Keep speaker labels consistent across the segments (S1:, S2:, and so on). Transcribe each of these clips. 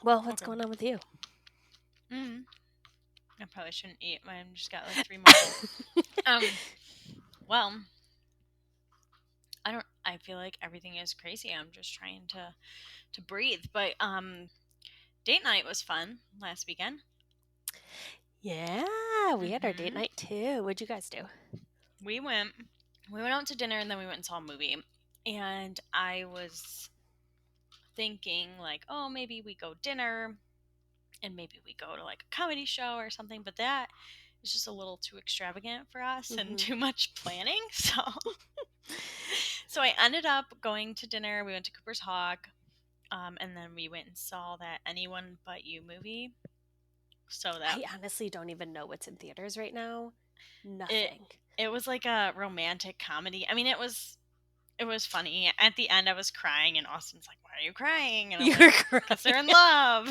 S1: Well, what's
S2: Okay.
S1: going on with you?
S2: Mm. I probably shouldn't eat. I just got like 3 more. Um. Well, I don't. I feel like everything is crazy. I'm just trying to breathe. But date night was fun last weekend.
S1: Yeah, we had our date
S2: Hmm.
S1: night too. What'd you guys do?
S2: We went. We went out to dinner and then we went and saw a movie. And I was thinking like, oh, maybe we go dinner and maybe we go to like a comedy show or something. But that is just a little too extravagant for us and
S1: Hmm.
S2: too much planning. So I ended up going to dinner. We went to Cooper's Hawk, and then we went and saw that Anyone But You movie. So that
S1: I honestly don't even know what's in theaters right now.
S2: it
S1: Nothing.
S2: it was like a romantic comedy. I mean, it was funny. At the end, I was crying, and Austin's like, "Why are you crying?" And I'm
S1: You're
S2: like, "Cause
S1: crying.
S2: they're in love."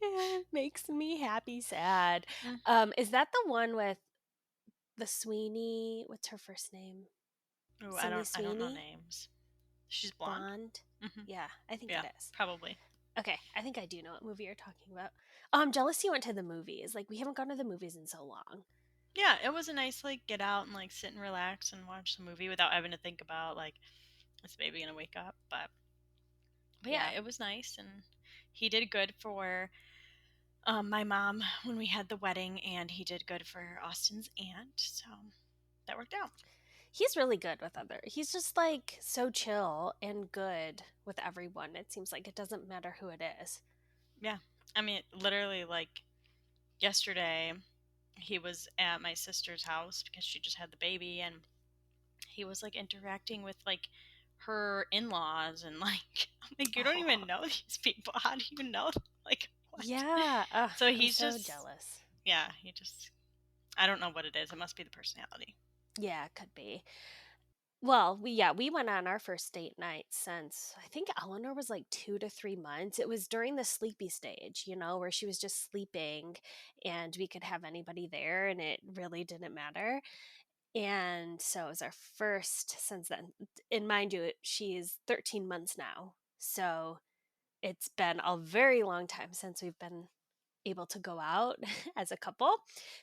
S1: It makes me happy, sad.
S2: Mm.
S1: Is that the one with the Sweeney? What's her first name?
S2: Ooh, I
S1: Cindy
S2: don't know
S1: Sweeney?
S2: names. She's blonde.
S1: Blonde?
S2: Hmm.
S1: Yeah, I think
S2: Yeah,
S1: it is.
S2: probably.
S1: Okay, I think I do know what movie you're talking about. Jealous you went to the movies. Like we haven't gone to the movies in so long.
S2: Yeah, it was a nice like get out and like sit and relax and watch the movie without having to think about like is baby gonna wake up. But yeah,
S1: Yeah.
S2: it was nice, and he did good for my mom when we had the wedding, and he did good for Austin's aunt, so that worked out.
S1: He's really good with other. He's just like so chill and good with everyone. It seems like it doesn't matter who it is.
S2: Yeah, I mean, literally, like yesterday, he was at my sister's house because she just had the baby, and he was like interacting with like her in-laws, and like I'm like, you don't even
S1: Oh,
S2: know these people. How do you know them? Like what?
S1: yeah. Ugh,
S2: So
S1: I'm
S2: he's
S1: so
S2: just
S1: jealous.
S2: yeah, he just I don't know what it is. It must be the personality.
S1: Yeah, it could be. Well, we went on our first date night since I think Eleanor was like 2 to 3 months. It was during the sleepy stage, where she was just sleeping and we could have anybody there and it really didn't matter. And so it was our first since then. And mind you, she's 13 months now. So it's been a very long time since we've been able to go out as a couple.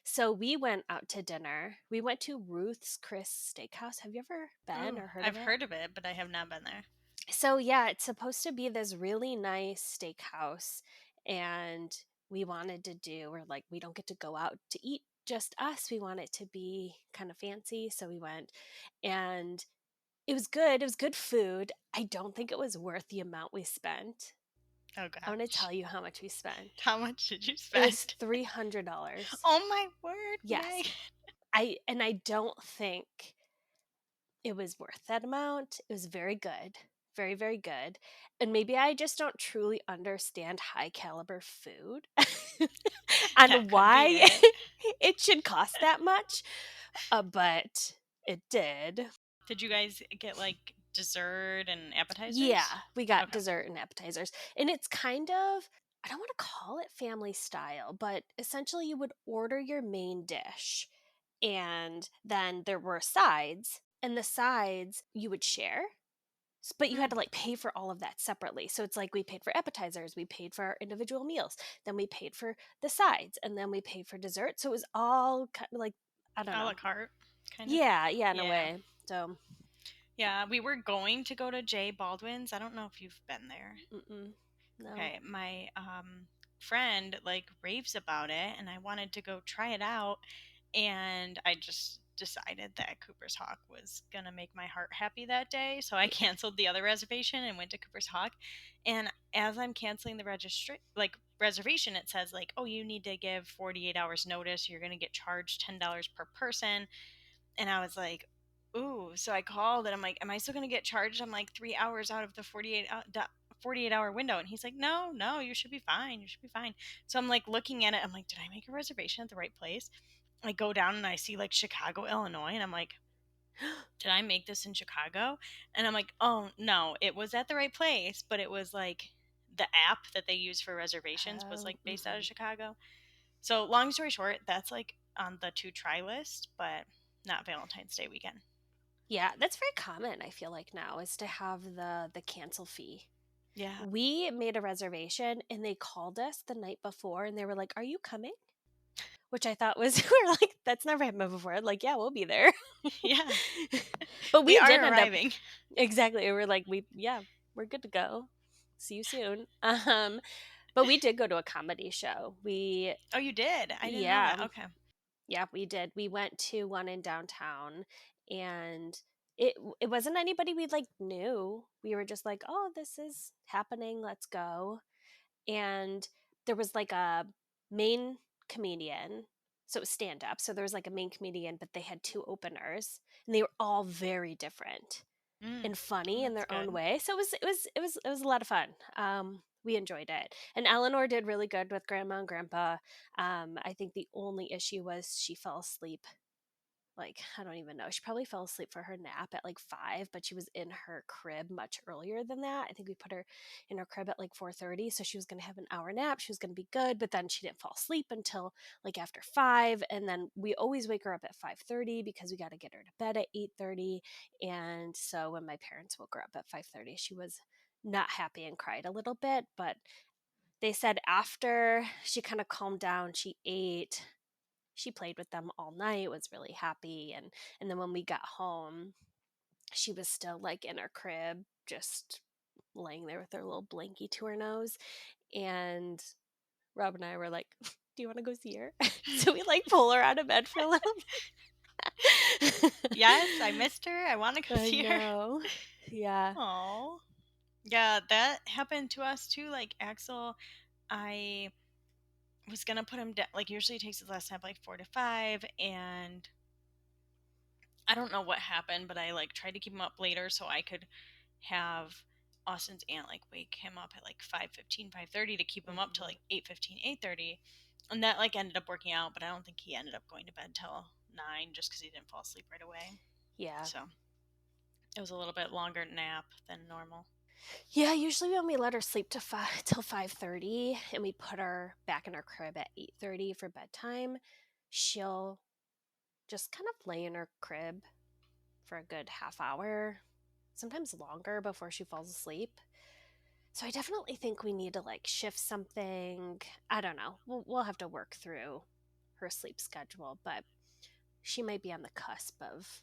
S1: So we went out to dinner. We went to Ruth's Chris Steakhouse. Have you ever been
S2: Oh,
S1: or heard of
S2: I've
S1: it?
S2: heard of it, but I have not been there.
S1: So yeah, it's supposed to be this really nice steakhouse and we're like we don't get to go out to eat just us. We want it to be kind of fancy, so we went and it was good. It was good food. I don't think it was worth the amount we spent.
S2: Oh
S1: I want to
S2: gosh.
S1: tell you how much we spent.
S2: How much did you
S1: It was
S2: spend?
S1: $300.
S2: Oh my word,
S1: Yes.
S2: Meg.
S1: I don't think it was worth that amount. It was very good. Very, very good. And maybe I just don't truly understand high caliber food
S2: That
S1: on
S2: could be
S1: why
S2: it.
S1: it should cost that much. But it did.
S2: Did you guys get like dessert and
S1: Yeah,
S2: appetizers?
S1: we got
S2: Okay.
S1: dessert and appetizers. And it's kind of, I don't want to call it family style, but essentially you would order your main dish and then there were sides, and the sides you would share. But you had
S2: Mm.
S1: to like pay for all of that separately. So it's like we paid for appetizers, we paid for our individual meals, then we paid for the sides, and then we paid for dessert. So it was all kind of like, I don't
S2: A la
S1: know.
S2: carte, kind of.
S1: Yeah, yeah, in a
S2: Yeah.
S1: way. So,
S2: Yeah, we were going to go to J. Baldwin's. I don't know if you've been there.
S1: mm-mm, no.
S2: Okay, my friend like raves about it, and I wanted to go try it out, and I just decided that Cooper's Hawk was gonna make my heart happy that day, so I canceled the other reservation and went to Cooper's Hawk. And as I'm canceling the reservation, it says like, oh, you need to give 48 hours notice. You're gonna get charged $10 per person, and I was like, ooh. So I called and I'm like, am I still going to get charged? I'm like 3 hours out of the 48-hour window. And he's like, no, no, you should be fine. You should be fine. So I'm like looking at it. I'm like, did I make a reservation at the right place? I go down and I see like Chicago, Illinois. And I'm like, did I make this in Chicago? And I'm like, oh, no, it was at the right place. But it was like the app that they use for reservations was
S1: Oh,
S2: like based out of Chicago. So long story short, that's like on the to try list, but not Valentine's Day weekend.
S1: yeah, that's very common. I feel like now is to have the cancel fee.
S2: Yeah.
S1: We made a reservation and they called us the night before and they were like, "Are you coming?" Which I thought was we are like, "That's never happened before." Like, "Yeah, we'll be there."
S2: Yeah.
S1: But
S2: We
S1: we
S2: are
S1: did end up
S2: arriving.
S1: exactly. We were like, yeah, we're good to go. See you soon." But we did go to a comedy show. We
S2: Oh, you did? I didn't know
S1: yeah,
S2: that. Okay.
S1: yeah, we did. We went to one in downtown and it wasn't anybody we like knew. We were just like, "Oh, this is happening. Let's go." And there was like a main comedian. So it was stand up. So there was like a main comedian, but they had two openers and they were all very different
S2: Mm.
S1: and
S2: Oh,
S1: funny in
S2: that's
S1: their own
S2: good.
S1: way. So it was a lot of fun. We enjoyed it. And Eleanor did really good with grandma and grandpa. I think the only issue was she fell asleep, like, I don't even know. She probably fell asleep for her nap at like 5, but she was in her crib much earlier than that. I think we put her in her crib at like 4:30, so she was going to have an hour nap. She was going to be good, but then she didn't fall asleep until like after 5, and then we always wake her up at 5:30 because we got to get her to bed at 8:30. And so when my parents woke her up at 5:30, she was not happy and cried a little bit, but they said after she kind of calmed down, she ate, she played with them all night, was really happy, and then when we got home, she was still like in her crib, just laying there with her little blankie to her nose. And Rob and I were like, "Do you want to go see her?" So we like pull her out of bed for a little bit.
S2: Yes, I missed her. I want to go
S1: I
S2: see her.
S1: know. Yeah.
S2: Oh. Yeah, that happened to us too. Like Axel, I was gonna put him down. Like usually it takes his last nap like 4 to 5, and I don't know what happened, but I like tried to keep him up later so I could have Austin's aunt like wake him up at like 5:15, 5:30 to keep him up till
S1: Mhm.
S2: like 8:15, 8:30. And that like ended up working out, but I don't think he ended up going to bed till 9 just because he didn't fall asleep right away.
S1: Yeah.
S2: So it was a little bit longer nap than normal.
S1: Yeah, usually when we let her sleep to 5 till 5:30 and we put her back in her crib at 8:30 for bedtime, she'll just kind of lay in her crib for a good half hour, sometimes longer before she falls asleep. So I definitely think we need to like shift something. I don't know. We'll have to work through her sleep schedule, but she might be on the cusp of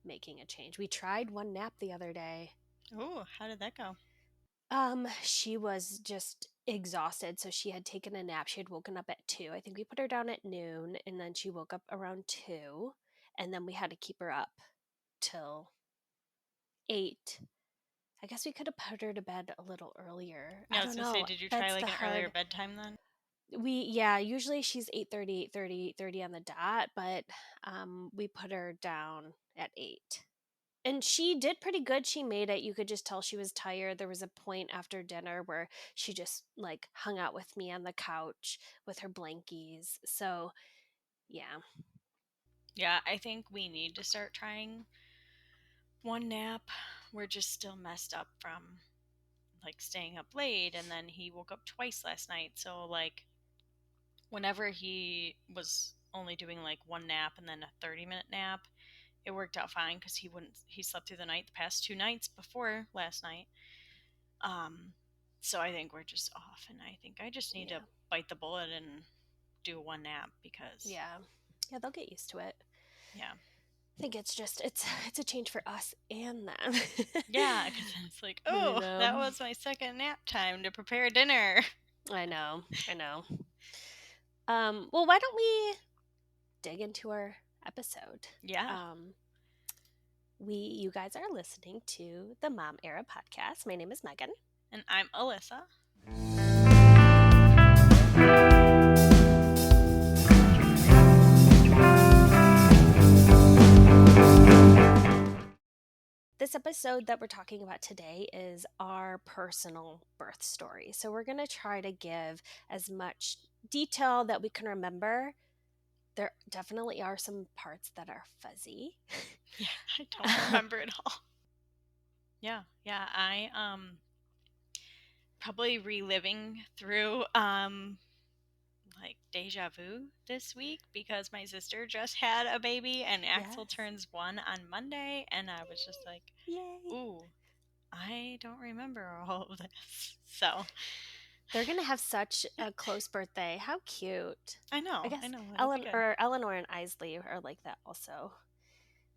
S1: making a change. We tried one nap the other day.
S2: Ooh, how did that go?
S1: She was just exhausted, so she had taken a nap. She had woken up at 2. I think we put her down at noon and then she woke up around 2 and then we had to keep her up till 8. I guess we could have put her to bed a little earlier.
S2: Yeah,
S1: I
S2: I was
S1: don't
S2: gonna say,
S1: know.
S2: did you try
S1: That's
S2: like
S1: the
S2: an earlier
S1: hard.
S2: bedtime then?
S1: Yeah, usually she's 8:30, 8:30, 8:30 on the dot, but we put her down at 8. And she did pretty good. She made it. You could just tell she was tired. There was a point after dinner where she just like hung out with me on the couch with her blankies. So, yeah.
S2: Yeah, I think we need to start trying one nap. We're just still messed up from like staying up late, and then he woke up twice last night. So like whenever he was only doing like one nap and then a 30-minute nap, it worked out fine because he slept through the night the past 2 nights before last night. Um so I think we're just off, and I think I just need to
S1: Yeah.
S2: bite the bullet and do one nap because
S1: Yeah. Yeah, they'll get used to it.
S2: yeah.
S1: I think it's a change for us and them.
S2: Yeah, because then it's like,
S1: I
S2: oh,
S1: know.
S2: that was my second nap time to prepare dinner.
S1: I know. I know. Well, why don't we dig into our episode?
S2: Yeah.
S1: Um, you guys are listening to the Mom Era podcast. My name is Megan.
S2: And I'm Alyssa.
S1: This episode that we're talking about today is our personal birth story. So we're going to try to give as much detail that we can remember. There definitely are some parts that are fuzzy.
S2: Yeah, I don't remember it all. Yeah, yeah. I probably reliving through like deja vu this week because my sister just had a baby and Axel
S1: Yes.
S2: turns 1 on Monday, and I was just like,
S1: Yay.
S2: ooh, I don't remember all of this. So,
S1: They're gonna have such a close birthday. How cute. I
S2: I
S1: guess
S2: know, it'll be good.
S1: Eleanor and Isley are like that also.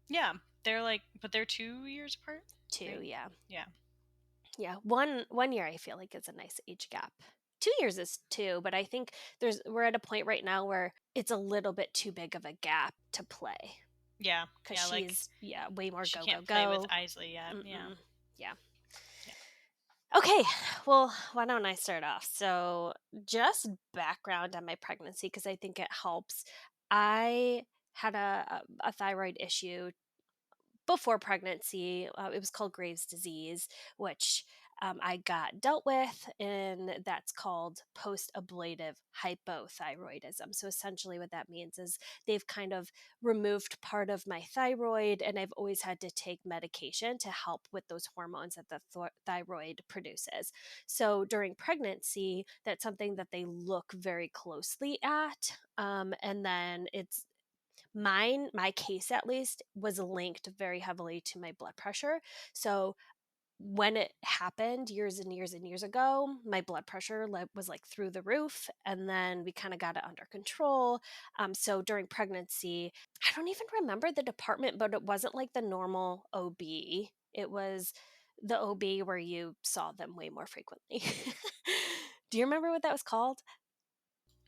S2: Yeah, they're like, but they're 2 years apart,
S1: Too,
S2: right?
S1: yeah.
S2: Yeah.
S1: Yeah. One year I feel like is a nice age gap. 2 years is two, but I think we're at a point right now where it's a little bit too big of a gap to play.
S2: Yeah.
S1: Because
S2: Yeah. Like,
S1: she's, yeah, way more
S2: she
S1: go, go,
S2: can't play with
S1: go.
S2: Isley yet. Yeah.
S1: Mm-mm. Yeah.
S2: Yeah.
S1: Okay, well, why don't I start off? So, just background on my pregnancy because I think it helps. I had a thyroid issue before pregnancy. It was called Graves' disease, which I got dealt with, and that's called post ablative hypothyroidism. So, essentially, what that means is they've kind of removed part of my thyroid, and I've always had to take medication to help with those hormones that the thyroid produces. So, during pregnancy, that's something that they look very closely at. And then my case at least was linked very heavily to my blood pressure. So when it happened years and years and years ago, my blood pressure was like through the roof, and then we kind of got it under control. So during pregnancy, I don't even remember the department, but it wasn't like the normal OB. It was the OB where you saw them way more frequently. Do you remember what that was called?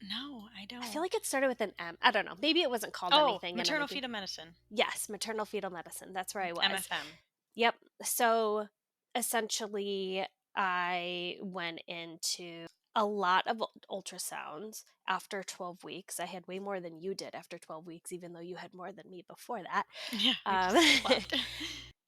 S2: No, I
S1: I feel
S2: don't.
S1: like it started with an M. I don't know. Maybe it wasn't called
S2: Oh,
S1: anything, and I'm
S2: maternal
S1: making.
S2: fetal medicine.
S1: Yes, maternal fetal medicine. That's where I was.
S2: MFM.
S1: Yep. So essentially, I went into a lot of ultrasounds after 12 weeks. I had way more than you did after 12 weeks, even though you had more than me before that.
S2: Yeah, we
S1: Um,
S2: just swapped.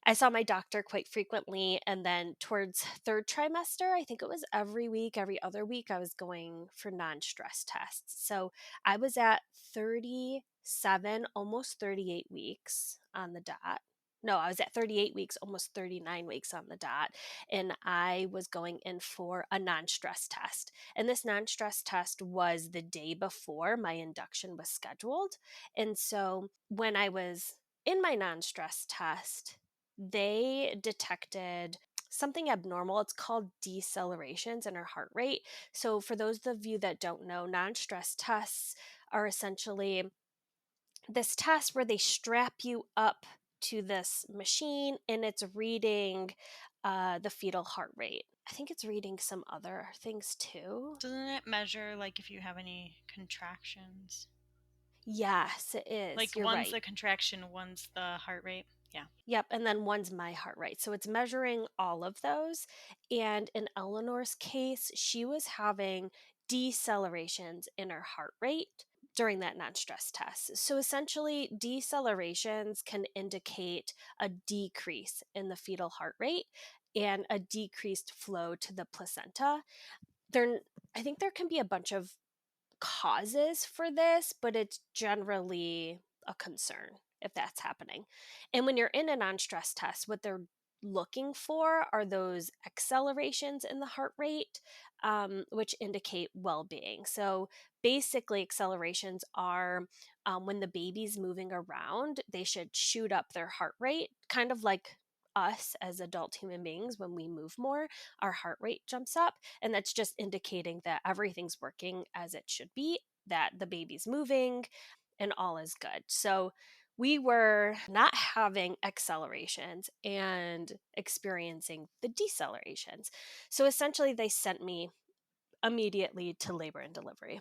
S1: I saw my doctor quite frequently. And then towards third trimester, I think it was every week, every other week, I was going for non stress tests. So I was at 37, almost 38 weeks on the dot. No, I was at 38 weeks, almost 39 weeks on the dot. And I was going in for a non stress test. And this non stress test was the day before my induction was scheduled. And so when I was in my non stress test, they detected something abnormal. It's called decelerations in her heart rate. So, for those of you that don't know, non stress tests are essentially this test where they strap you up to this machine and it's reading the fetal heart rate. I think it's reading some other things too.
S2: Doesn't it measure like if you have any contractions?
S1: Yes, it is.
S2: Like
S1: You're
S2: one's
S1: right.
S2: the contraction, one's the heart rate. Yeah.
S1: Yep, and then one's my heart rate. So it's measuring all of those. And in Eleanor's case, she was having decelerations in her heart rate during that non stress test. So essentially, decelerations can indicate a decrease in the fetal heart rate and a decreased flow to the placenta. There, I think there can be a bunch of causes for this, but it's generally a concern if that's happening. And when you're in a non stress test, what they're looking for are those accelerations in the heart rate, which indicate well being. So basically, accelerations are when the baby's moving around, they should shoot up their heart rate, kind of like us as adult human beings. When we move more, our heart rate jumps up, and that's just indicating that everything's working as it should be, that the baby's moving, and all is good. So we were not having accelerations and experiencing the decelerations. So essentially, they sent me immediately to labor and delivery,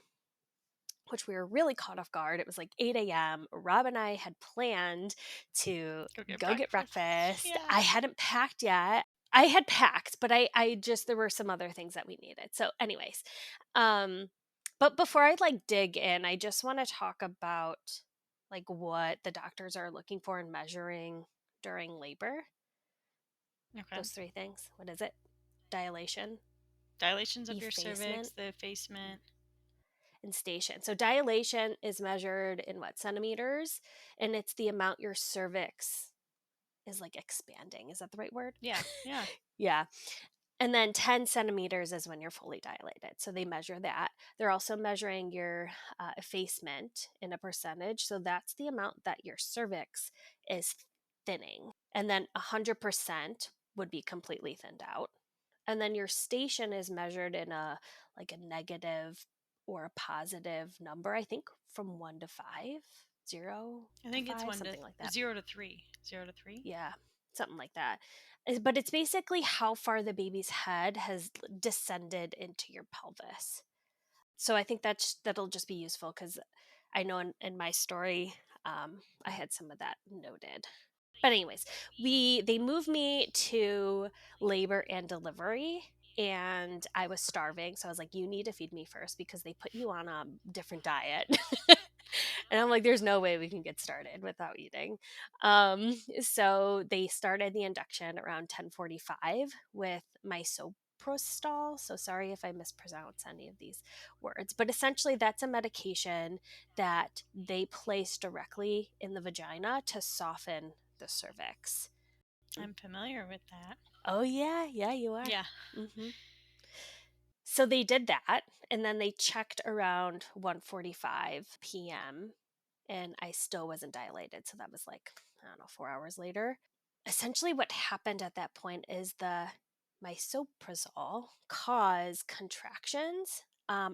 S1: which we were really caught off guard. It was like 8 a.m. Rob and I had planned to
S2: Go get
S1: go get
S2: breakfast.
S1: breakfast.
S2: Yeah.
S1: I hadn't packed yet. I had packed, but I just, there were some other things that we needed. So, anyways, um, but before I like dig in, I just want to talk about like what the doctors are looking for and measuring during labor.
S2: Okay.
S1: Those three things. What is it? Dilation,
S2: Dilations of your cervix,
S1: effacement,
S2: the effacement.
S1: and station. So dilation is measured in what, centimeters, and it's the amount your cervix is like expanding. Is that the right word?
S2: Yeah. Yeah.
S1: Yeah. And then 10 centimeters is when you're fully dilated. So they measure that. They're also measuring your effacement in a percentage. So that's the amount that your cervix is thinning. And then 100%, would be completely thinned out. And then your station is measured in a like a negative or a positive number, I think from 1 to 5, zero
S2: I
S1: to
S2: think it's
S1: 5,
S2: one to
S1: something like that.
S2: 0 to 3. 0 to 3.
S1: Yeah, something like that. But it's basically how far the baby's head has descended into your pelvis. So I think that'll just be useful because I know in my story, I had some of that noted. But anyways, they moved me to labor and delivery, and I was starving, so I was like, you need to feed me first because they put you on a different diet. And I'm like, there's no way we can get started without eating. So they started the induction around 10:45 with misoprostol. So sorry if I mispronounce any of these words, but essentially that's a medication that they place directly in the vagina to soften the cervix.
S2: I'm familiar with that.
S1: Oh yeah, yeah, you are.
S2: Yeah.
S1: hmm So they did that, and then they checked around 1:45 p.m. and I still wasn't dilated. So that was like, I don't know, 4 hours later. Essentially, what happened at that point is the misoprostol caused contractions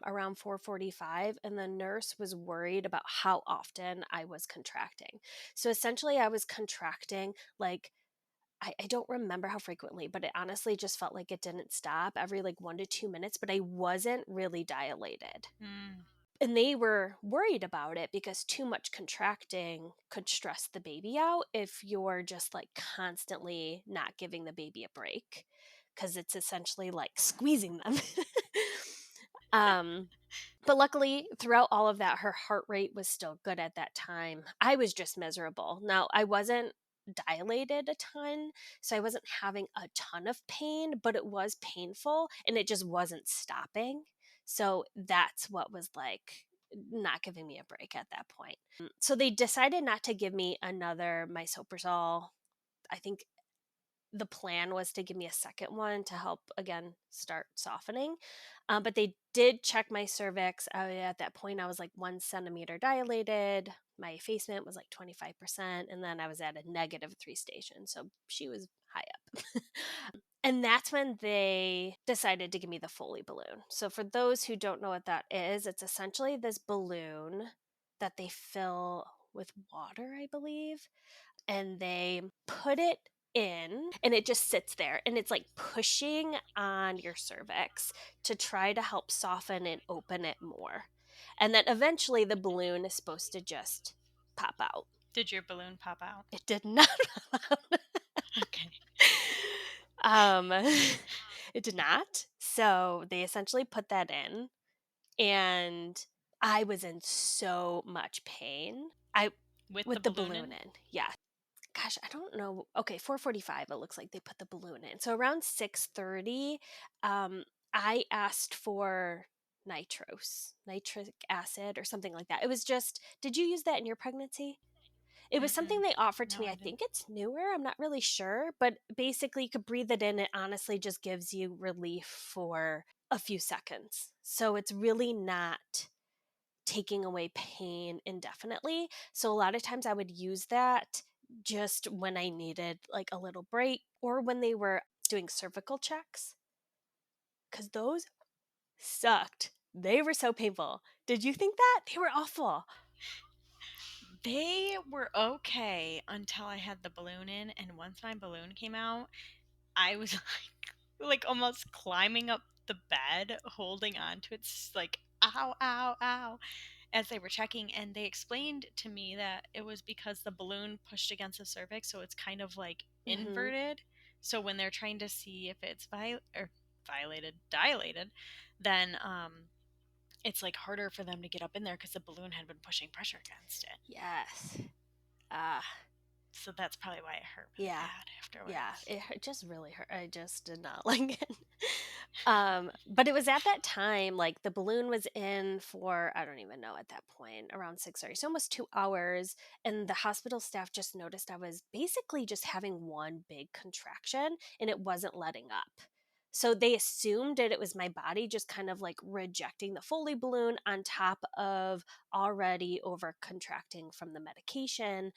S1: around 4:45, and the nurse was worried about how often I was contracting. So essentially, I was contracting like I don't remember how frequently, but it honestly just felt like it didn't stop every like 1 to 2 minutes, but I wasn't really dilated.
S2: Mm.
S1: And they were worried about it because too much contracting could stress the baby out if you're just like constantly not giving the baby a break because it's essentially like squeezing them. um, but luckily, throughout all of that, her heart rate was still good at that time. I was just miserable. Now, I wasn't dilated a ton, so I wasn't having a ton of pain, but it was painful and it just wasn't stopping. So that's what was like not giving me a break at that point. So they decided not to give me another misoprostol. I think the plan was to give me a second one to help again start softening. But they did check my cervix. At that point, I was like 1 centimeter dilated. My effacement was like 25%. And then I was at a -3 station. So she was high up. And that's when they decided to give me the Foley balloon. So, for those who don't know what that is, it's essentially this balloon that they fill with water, I believe, and they put it in and it just sits there and it's like pushing on your cervix to try to help soften and open it more. And then eventually the balloon is supposed to just pop out.
S2: Did your balloon pop out?
S1: It did not pop out.
S2: Okay.
S1: um it did not. So they essentially put that in and I was in so much pain. I
S2: With the
S1: with the
S2: balloon
S1: balloon
S2: in?
S1: in. Yeah. Gosh, I don't know. Okay, 4:45 it looks like they put the balloon in. So around 6:30, um I asked for nitric acid or something like that. It was just, did you use that in your pregnancy? It was something
S2: Mm-mm.
S1: they offered to
S2: No,
S1: me.
S2: I
S1: I
S2: didn't.
S1: think it's newer. I'm not really sure, but basically you could breathe it in. It honestly just gives you relief for a few seconds. So it's really not taking away pain indefinitely. So a lot of times I would use that just when I needed like a little break or when they were doing cervical checks because those sucked. They were so painful. Did you think that? They were awful.
S2: They were okay until I had the balloon in, and once my balloon came out, I was like almost climbing up the bed, holding on to it, like ow, ow, ow, as they were checking. And they explained to me that it was because the balloon pushed against the cervix, so it's kind of like
S1: Mm-hmm.
S2: inverted. So when they're trying to see if it's dilated, then it's like harder for them to get up in there because the balloon had been pushing pressure against it.
S1: Yes. Ah,
S2: So that's probably why it hurt really
S1: yeah.
S2: bad
S1: Yeah,
S2: afterwards.
S1: it just really hurt. I just did not like it. But it was at that time, like the balloon was in for, I don't even know at that point, around 6:30, so almost 2 hours. And the hospital staff just noticed I was basically just having one big contraction and it wasn't letting up. So they assumed that it was my body just kind of like rejecting the Foley balloon on top of already over contracting from the medication.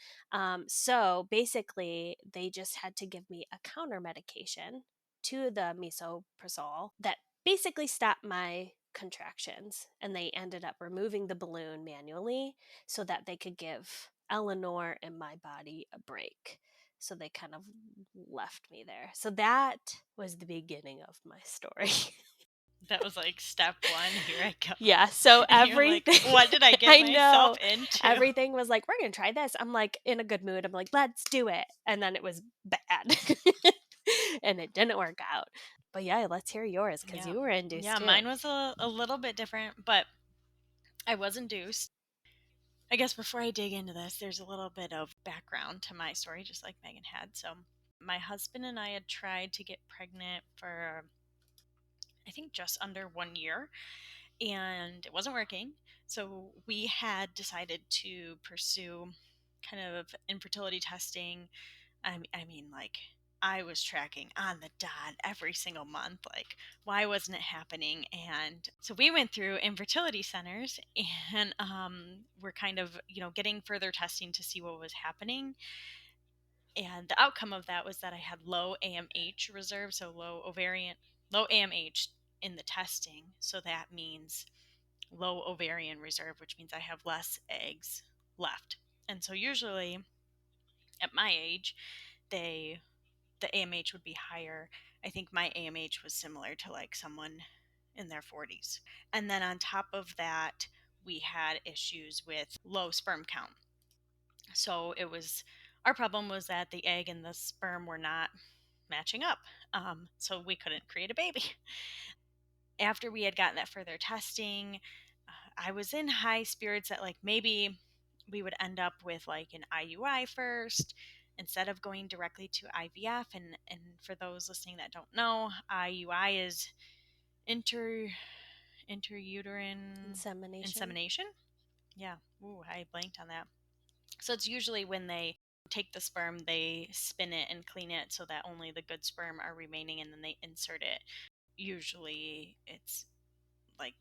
S1: So basically, they just had to give me a counter medication to the misoprostol that basically stopped my contractions. And they ended up removing the balloon manually so that they could give Eleanor and my body a break. So they kind of left me there. So that was the beginning of my story.
S2: That was like step one. Here I go.
S1: Yeah, so
S2: And you're like,
S1: everything
S2: what did I get
S1: I
S2: myself
S1: know.
S2: into?
S1: Everything was like, we're going to try this. I'm like in a good mood. I'm like, let's do it. And then it was bad. And it didn't work out. But yeah, let's hear yours cuz
S2: Yeah.
S1: you were induced
S2: Yeah,
S1: too.
S2: mine was a little bit different, but I was induced. I guess before I dig into this, there's a little bit of background to my story, just like Megan had. So, my husband and I had tried to get pregnant for, I think, just under 1 year, and it wasn't working. So, we had decided to pursue kind of infertility testing. I mean, like, I was tracking on the dot every single month. Like, why wasn't it happening? And so we went through infertility centers, and we're kind of, getting further testing to see what was happening. And the outcome of that was that I had low AMH reserve, so low AMH in the testing. So that means low ovarian reserve, which means I have less eggs left. And so usually at my age, they the AMH would be higher. I think my AMH was similar to like someone in their 40s. And then on top of that, we had issues with low sperm count. So our problem was that the egg and the sperm were not matching up. So we couldn't create a baby. After we had gotten that further testing, I was in high spirits that like maybe we would end up with like an IUI first instead of going directly to IVF. And for those listening that don't know, IUI is inter interuterine
S1: Insemination.
S2: insemination. Yeah, ooh, I blanked on that. So it's usually when they take the sperm, they spin it and clean it so that only the good sperm are remaining, and then they insert it. Usually, it's like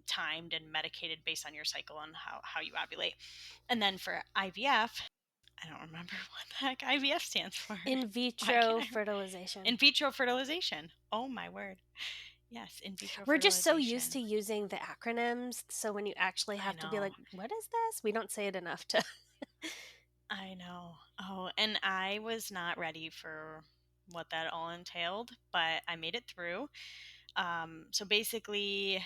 S2: timed and medicated based on your cycle and how you ovulate. And then for IVF, I don't remember what the heck IVF stands for.
S1: In
S2: Why
S1: vitro
S2: can't I?
S1: fertilization.
S2: In vitro fertilization. Oh my word. Yes, in vitro
S1: We're just so used
S2: fertilization.
S1: to using the acronyms. So when you actually
S2: I
S1: have to be
S2: know.
S1: like, what is this? We don't say it enough to.
S2: I know. Oh, and I was not ready for what that all entailed, but I made it through. So basically,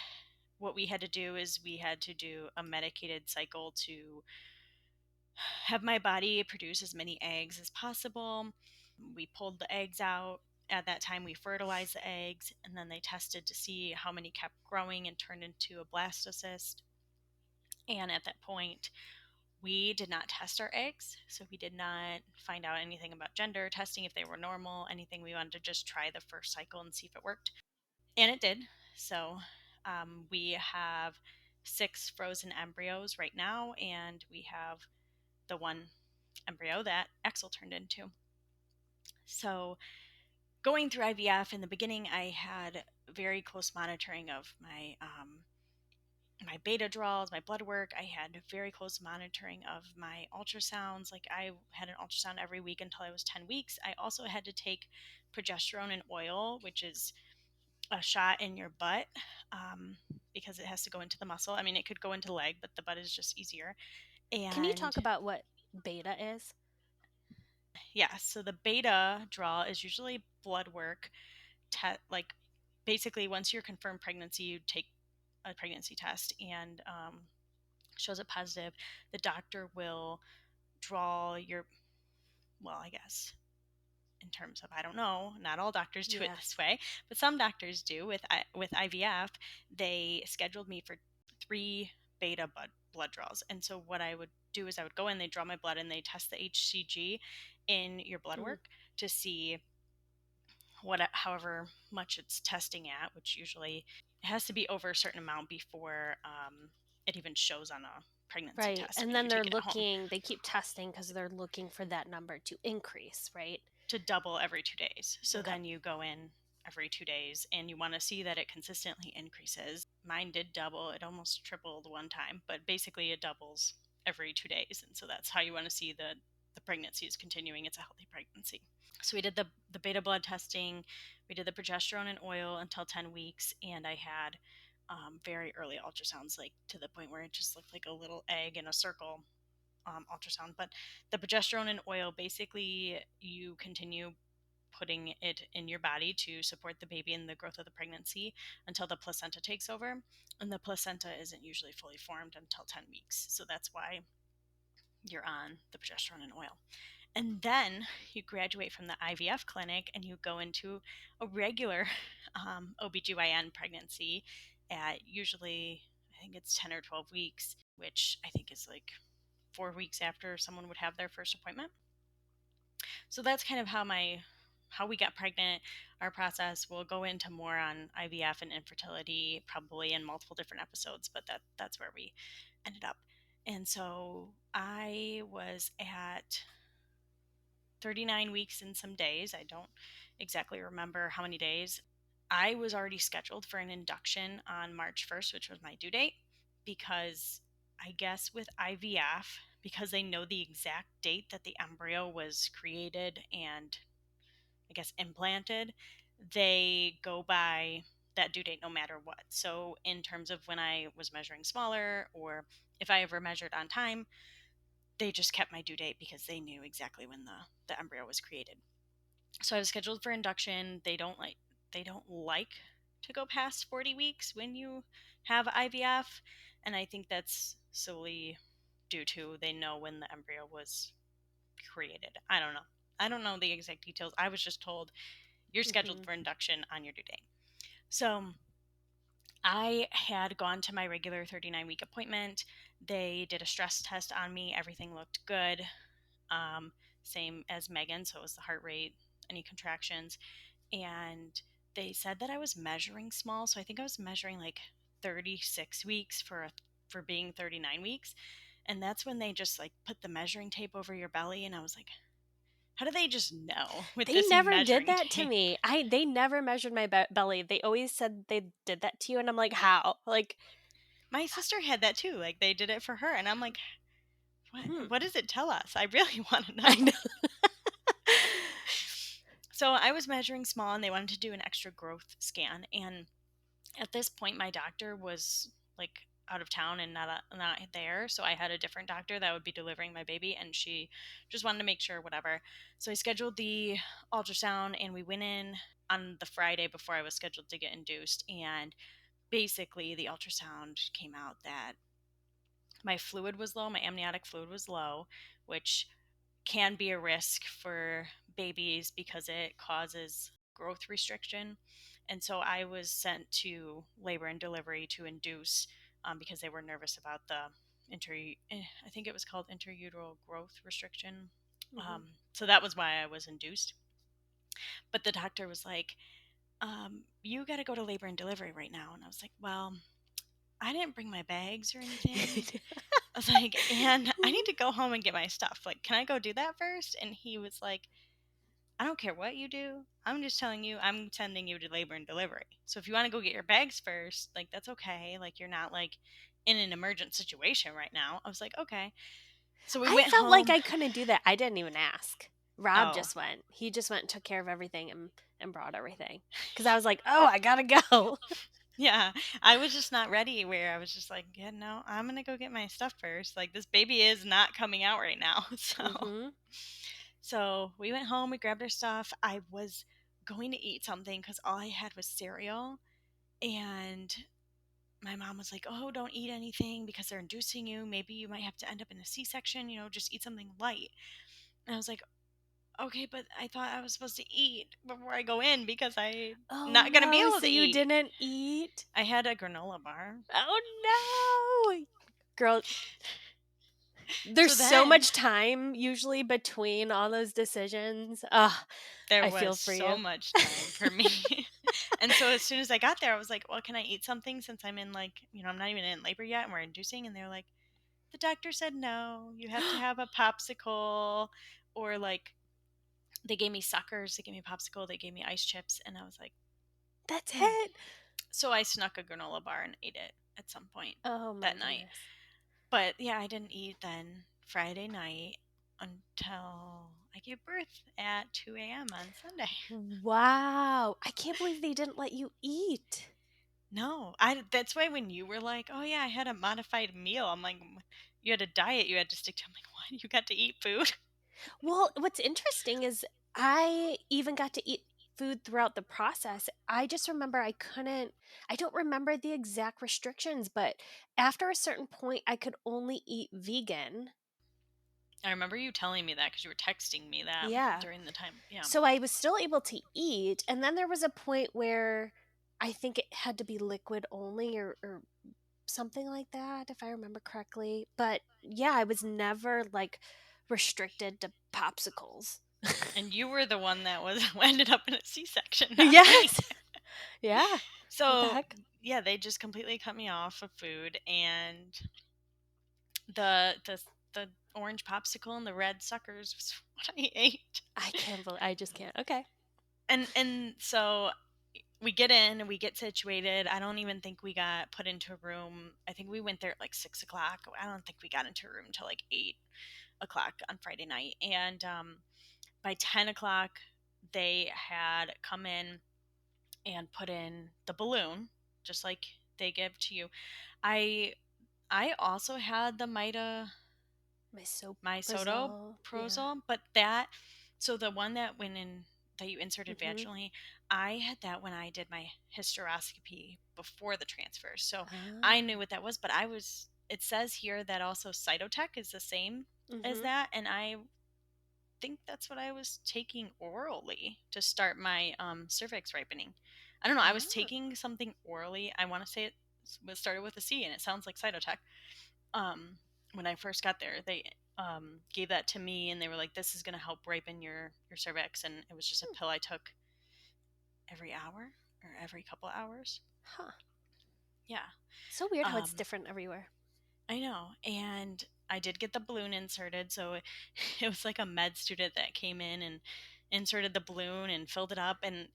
S2: what we had to do is we had to do a medicated cycle to have my body produce as many eggs as possible. We pulled the eggs out. At that time, we fertilized the eggs, and then they tested to see how many kept growing and turned into a blastocyst. And at that point, we did not test our eggs, so we did not find out anything about gender testing, if they were normal, anything. We wanted to just try the first cycle and see if it worked. And it did. So we have 6 frozen embryos right now, and we have the one embryo that Axel turned into. So going through IVF in the beginning, I had very close monitoring of my beta draws, my blood work. I had very close monitoring of my ultrasounds. Like I had an ultrasound every week until I was 10 weeks. I also had to take progesterone and oil, which is a shot in your butt, um, because it has to go into the muscle. I mean, it could go into the leg, but the butt is just easier.
S1: Can you
S2: And
S1: talk about what beta is?
S2: yeah, so the beta draw is usually blood work. Like basically, once you're confirmed pregnancy, you take a pregnancy test, and shows it positive. The doctor will draw your, well, I guess in terms of, I don't know, not all doctors do it
S1: Yeah.
S2: this way, but some doctors do with IVF. They scheduled me for 3 beta blood draws. And so what I would do is I would go in, they draw my blood, and they test the HCG in your blood
S1: Mm,
S2: work to see however much it's testing at, which usually it has to be over a certain amount before it even shows on a pregnancy
S1: right.
S2: test
S1: And
S2: when you
S1: then
S2: take it at home,
S1: they keep testing because they're looking for that number to increase, right?
S2: to double every 2 days. So
S1: Okay.
S2: then you go in. every 2 days, and you want to see that it consistently increases. Mine did double, it almost tripled one time, but basically it doubles every 2 days. And so that's how you want to see that the pregnancy is continuing. It's a healthy pregnancy. So we did the beta blood testing, we did the progesterone and oil until 10 weeks, and I had very early ultrasounds, like to the point where it just looked like a little egg in a circle ultrasound. But the progesterone and oil, basically, you continue putting it in your body to support the baby and the growth of the pregnancy until the placenta takes over. And the placenta isn't usually fully formed until 10 weeks. So that's why you're on the progesterone and oil. And then you graduate from the IVF clinic and you go into a regular OBGYN pregnancy at usually, I think it's 10 or 12 weeks, which I think is like 4 weeks after someone would have their first appointment. So that's kind of how we got pregnant, our process. We'll go into more on IVF and infertility probably in multiple different episodes, but that's where we ended up. And so I was at 39 weeks and some days. I don't exactly remember how many days. I was already scheduled for an induction on March 1st, which was my due date, because I guess with IVF, because they know the exact date that the embryo was created and I guess implanted, they go by that due date no matter what. So, in terms of when I was measuring smaller or if I ever measured on time, they just kept my due date because they knew exactly when the embryo was created. So I was scheduled for induction. They don't like to go past 40 weeks when you have IVF, and I think that's solely due to they know when the embryo was created. I don't know. I don't know the exact details. I was just told you're scheduled
S1: Mhm.
S2: for induction on your due date. So I had gone to my regular 39-week appointment. They did a stress test on me. Everything looked good. Um, Same as Megan. So it was the heart rate, any contractions. And they said that I was measuring small. So I think I was measuring like 36 weeks for being 39 weeks. And that's when they just like put the measuring tape over your belly. And I was like, how do they just know with
S1: They
S2: this
S1: never did
S2: measuring
S1: that to
S2: tape?
S1: me. They never measured my belly. They always said they did that to you, and I'm like, "How?" Like,
S2: My sister had that too. Like they did it for her. And I'm like,
S1: hmm.
S2: what does it tell us? I really want to
S1: I
S2: know.
S1: know.
S2: So I was measuring small and they wanted to do an extra growth scan. And at this point, my doctor was like out of town and not there. So I had a different doctor that would be delivering my baby and she just wanted to make sure, whatever. So I scheduled the ultrasound and we went in on the Friday before I was scheduled to get induced. And basically, the ultrasound came out that my fluid was low, my amniotic fluid was low, which can be a risk for babies because it causes growth restriction. And so I was sent to labor and delivery to induce because they were nervous about the I think it was called interuteral growth restriction.
S1: Mhm.
S2: So that was why I was induced. But the doctor was like, you got to go to labor and delivery right now. And I was like, well, I didn't bring my bags or anything. I was like, and I need to go home and get my stuff. Like, can I go do that first? And he was like, I don't care what you do. I'm just telling you, I'm sending you to labor and delivery. So if you want to go get your bags first, like, that's okay. Like, you're not like in an emergent situation right now. I was like, okay. So we
S1: I
S2: went
S1: felt like
S2: home.
S1: I couldn't do that. I didn't even ask. Rob
S2: Oh,
S1: just went. He just went and took care of everything and brought everything. Because I was like, "Oh, I gotta go."
S2: yeah. I was just not ready where I was just like, yeah, no, I'm going to go get my stuff first. Like, this baby is not coming out right now.
S1: Mhm.
S2: So we went home, we grabbed our stuff. I was going to eat something because all I had was cereal. And my mom was like, oh, don't eat anything because they're inducing you. Maybe you might have to end up in a C section, just eat something light. And I was like, okay, but I thought I was supposed to eat before I go in because I'm
S1: Oh
S2: not going to be
S1: no,
S2: able
S1: so
S2: to
S1: you
S2: eat.
S1: didn't eat?
S2: I had a granola bar.
S1: Oh no. Girl, there's
S2: So
S1: so
S2: then
S1: much time usually between all those decisions. Ugh,
S2: there
S1: I
S2: was
S1: feel for
S2: so
S1: you.
S2: much time for me. And so as soon as I got there, I was like, well, can I eat something since I'm in like, I'm not even in labor yet and we're inducing? And they're like, the doctor said no, you have to have a popsicle or like they gave me suckers, they gave me popsicle, they gave me ice chips. And I was like,
S1: That's it?
S2: So I snuck a granola bar and ate it at some point
S1: Oh my
S2: that night.
S1: goodness.
S2: But yeah, I didn't eat then Friday night until I gave birth at 2 a.m. on Sunday.
S1: Wow. I can't believe they didn't let you eat.
S2: No, I that's why when you were like, "Oh yeah, I had a modified meal." I'm like, "You had a diet you had to stick to." I'm like, "What? You got to eat food?"
S1: Well, what's interesting is I even got to eat food throughout the process. I just remember I don't remember the exact restrictions, but after a certain point, I could only eat vegan.
S2: I remember you telling me that because you were texting me that
S1: Yeah.
S2: during the time. Yeah.
S1: So I was still able to eat. And then there was a point where I think it had to be liquid only or something like that, if I remember correctly. But yeah, I was never like restricted to popsicles.
S2: And you were the one that was ended up in a C-section, not me.
S1: Yes. Yeah. What the
S2: So,
S1: heck?
S2: yeah, they just completely cut me off of food, and the orange popsicle and the red suckers was what I ate.
S1: I just can't. Okay.
S2: And so we get in and we get situated. I don't even think we got put into a room. I think we went there at like 6 o'clock. I don't think we got into a room until like 8 o'clock on Friday night. And by 10 o'clock, they had come in and put in the balloon, just like they give to you. I I also had the
S1: My soap brazil. Yeah.
S2: misoprostol, but that so the one that went in that you inserted
S1: Mm-hmm.
S2: vaginally, I had that when I did my hysteroscopy before the transfer. So I knew
S1: Oh.
S2: what that was, but it says here that also Cytotec is the same as
S1: Mm-hmm.
S2: that, and I think that's what I was taking orally to start my cervix ripening. I don't know. I was
S1: Oh.
S2: taking something orally. I want to say it was started with a C, and it sounds like Cytotec. Um, when I first got there, they gave that to me, and they were like, "This is going to help ripen your cervix," and it was just a
S1: Hmm.
S2: pill I took every hour or every couple hours.
S1: Huh.
S2: Yeah.
S1: So weird how it's
S2: Um,
S1: different everywhere.
S2: I know. And I did get the balloon inserted. So it was like a med student that came in and inserted the balloon and filled it up. And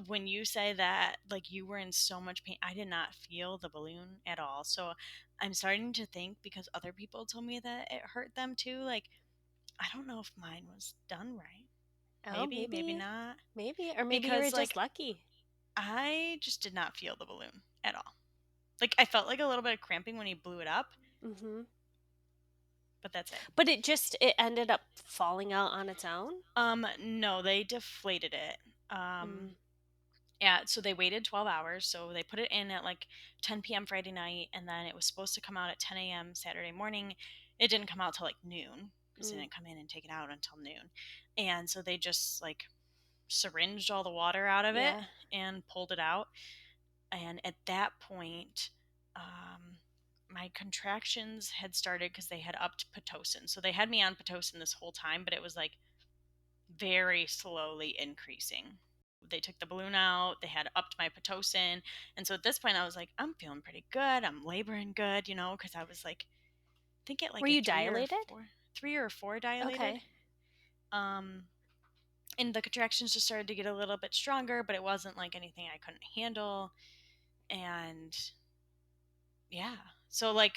S2: when you say that, like you were in so much pain, I did not feel the balloon at all. So I'm starting to think because other people told me that it hurt them too. Like, I don't know if mine was done right.
S1: Oh,
S2: Maybe, maybe
S1: maybe.
S2: not.
S1: Maybe. Or maybe you were
S2: Because,
S1: just
S2: like,
S1: lucky.
S2: I just did not feel the balloon at all. Like, I felt like a little bit of cramping when he blew it up,
S1: Mm-hmm.
S2: but that's it.
S1: But it ended up falling out on its own?
S2: No, they deflated it. Um,
S1: Mm.
S2: yeah, so they waited 12 hours. So they put it in at like 10 p.m. Friday night, and then it was supposed to come out at 10 a.m. Saturday morning. It didn't come out till like noon because they
S1: Mm.
S2: didn't come in and take it out until noon. And so they just like syringed all the water out of it
S1: Yeah.
S2: and pulled it out. And at that point, um, my contractions had started because they had upped Pitocin. So they had me on Pitocin this whole time, but it was like very slowly increasing. They took the balloon out, they had upped my Pitocin. And so at this point, I was like, I'm feeling pretty good. I'm laboring good, because I was like, I think at
S1: Were
S2: like a
S1: you dilated?
S2: 3 or 4 dilated.
S1: Okay.
S2: Um, and the contractions just started to get a little bit stronger, but it wasn't like anything I couldn't handle. And yeah, so like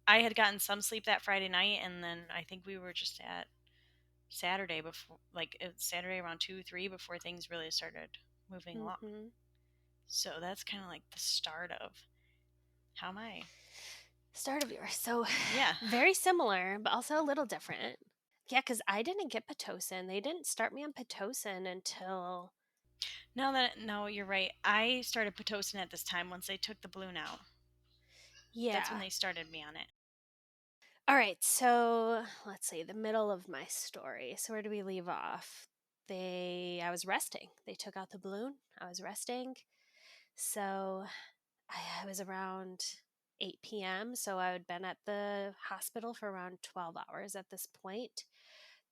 S2: I had gotten some sleep that Friday night, and then I think we were just at Saturday before, like it's Saturday around 2, 3 before things really started moving along.
S1: Mm-hmm.
S2: So that's kind of like the start of how my
S1: Start of yours. So
S2: yeah.
S1: very similar, but also a little different. Yeah, because I didn't get Pitocin. They didn't start me on Pitocin until.
S2: No, you're right. I started pitocin at this time once they took the balloon out. That's when
S1: Yeah.
S2: they started me on it.
S1: All right. So let's see, the middle of my story. So where do we leave off? I was resting. They took out the balloon. I was resting. So I was around 8 p.m. So I had been at the hospital for around 12 hours at this point.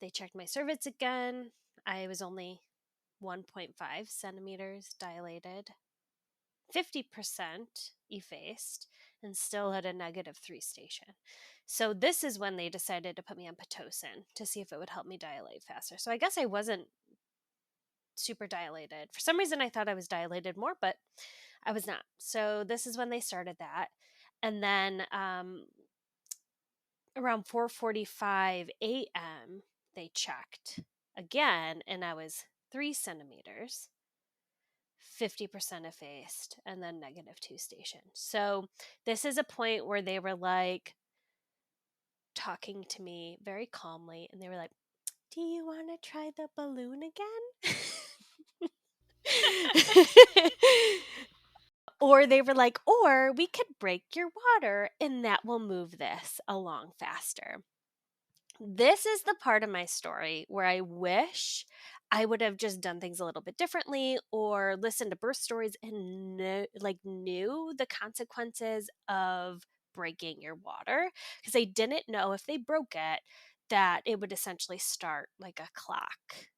S1: They checked my cervix again. I was only 1.5 centimeters dilated, 50% effaced, and still had a -3 station. So this is when they decided to put me on Pitocin to see if it would help me dilate faster. So I guess I wasn't super dilated. For some reason, I thought I was dilated more, but I was not. So this is when they started that. And then around 4:45 a.m., they checked again, and I was 3 centimeters, 50% effaced, and then -2 station. So this is a point where they were like talking to me very calmly, and they were like, "Do you want to try the balloon again?" Or they were like, "Or we could break your water and that will move this along faster." This is the part of my story where I wish I would have just done things a little bit differently or listened to birth stories and knew the consequences of breaking your water, because I didn't know if they broke it that it would essentially start like a clock.